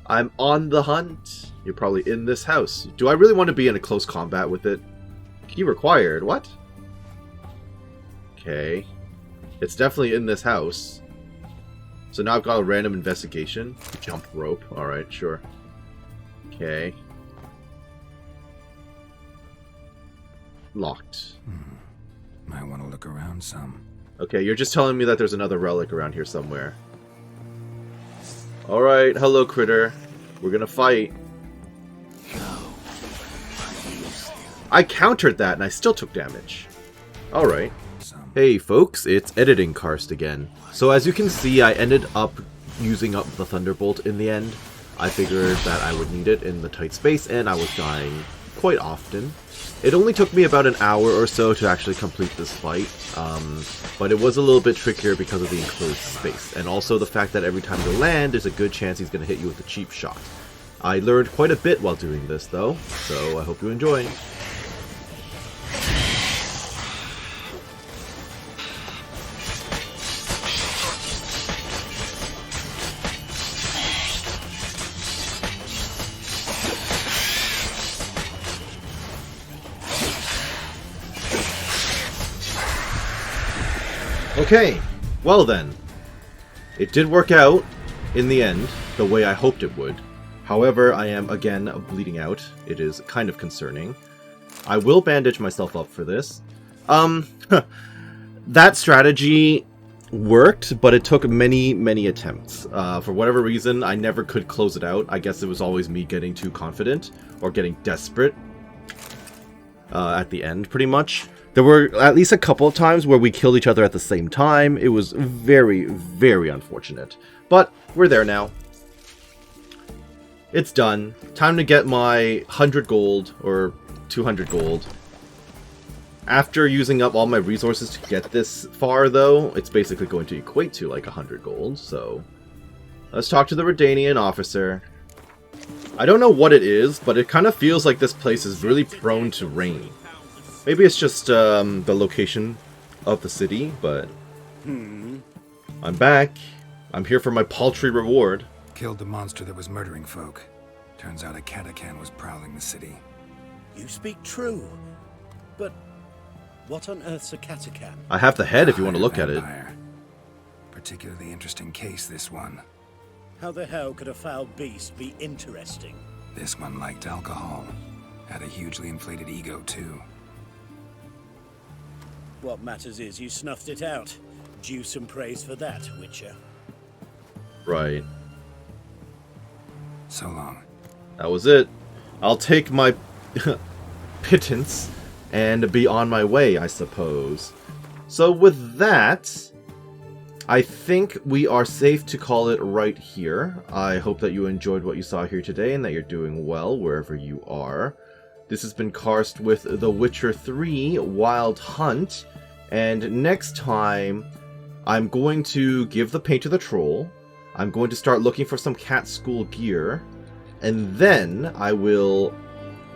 I'm on the hunt. You're probably in this house. Do I really want to be in a close combat with it? Key required. What? Okay. It's definitely in this house. So now I've got a random investigation. Jump rope. Alright, sure. Okay. Locked. Might want to look around some. Okay, you're just telling me that there's another relic around here somewhere. Alright, hello critter. We're gonna fight. I countered that and I still took damage. Alright. Hey folks, it's Editing Karst again. So as you can see, I ended up using up the Thunderbolt in the end. I figured that I would need it in the tight space, and I was dying quite often. It only took me about an hour or so to actually complete this fight, but it was a little bit trickier because of the enclosed space, and also the fact that every time you land, there's a good chance he's going to hit you with a cheap shot. I learned quite a bit while doing this, though, so I hope you enjoy. Okay, well then, it did work out in the end, the way I hoped it would. However, I am again bleeding out. It is kind of concerning. I will bandage myself up for this. That strategy worked, but it took many attempts. For whatever reason, I never could close it out. I guess it was always me getting too confident, or getting desperate at the end, pretty much. There were at least a couple of times where we killed each other at the same time. It was very unfortunate. But we're there now. It's done. Time to get my 100 gold, or 200 gold. After using up all my resources to get this far, though, it's basically going to equate to like 100 gold, so... Let's talk to the Redanian officer. I don't know what it is, but it kind of feels like this place is really prone to rain. Maybe it's just the location of the city, but... I'm back. I'm here for my paltry reward. Killed the monster that was murdering folk. Turns out a Katakan was prowling the city. You speak true. But what on earth's a Katakan? I have the head if you want to look at it. Particularly interesting case, this one. How the hell could a foul beast be interesting? This one liked alcohol. Had a hugely inflated ego, too. What matters is you snuffed it out. Due some praise for that, Witcher. Right. So long. That was it. I'll take my pittance and be on my way, I suppose. So with that, I think we are safe to call it right here. I hope that you enjoyed what you saw here today and that you're doing well wherever you are. This has been Karst with The Witcher 3 Wild Hunt, and next time I'm going to give the paint to the troll. I'm going to start looking for some cat school gear, and then I will,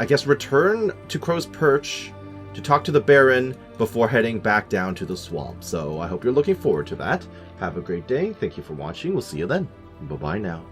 I guess, return to Crow's Perch to talk to the Baron before heading back down to the swamp. So I hope you're looking forward to that. Have a great day. Thank you for watching. We'll see you then. Bye-bye now.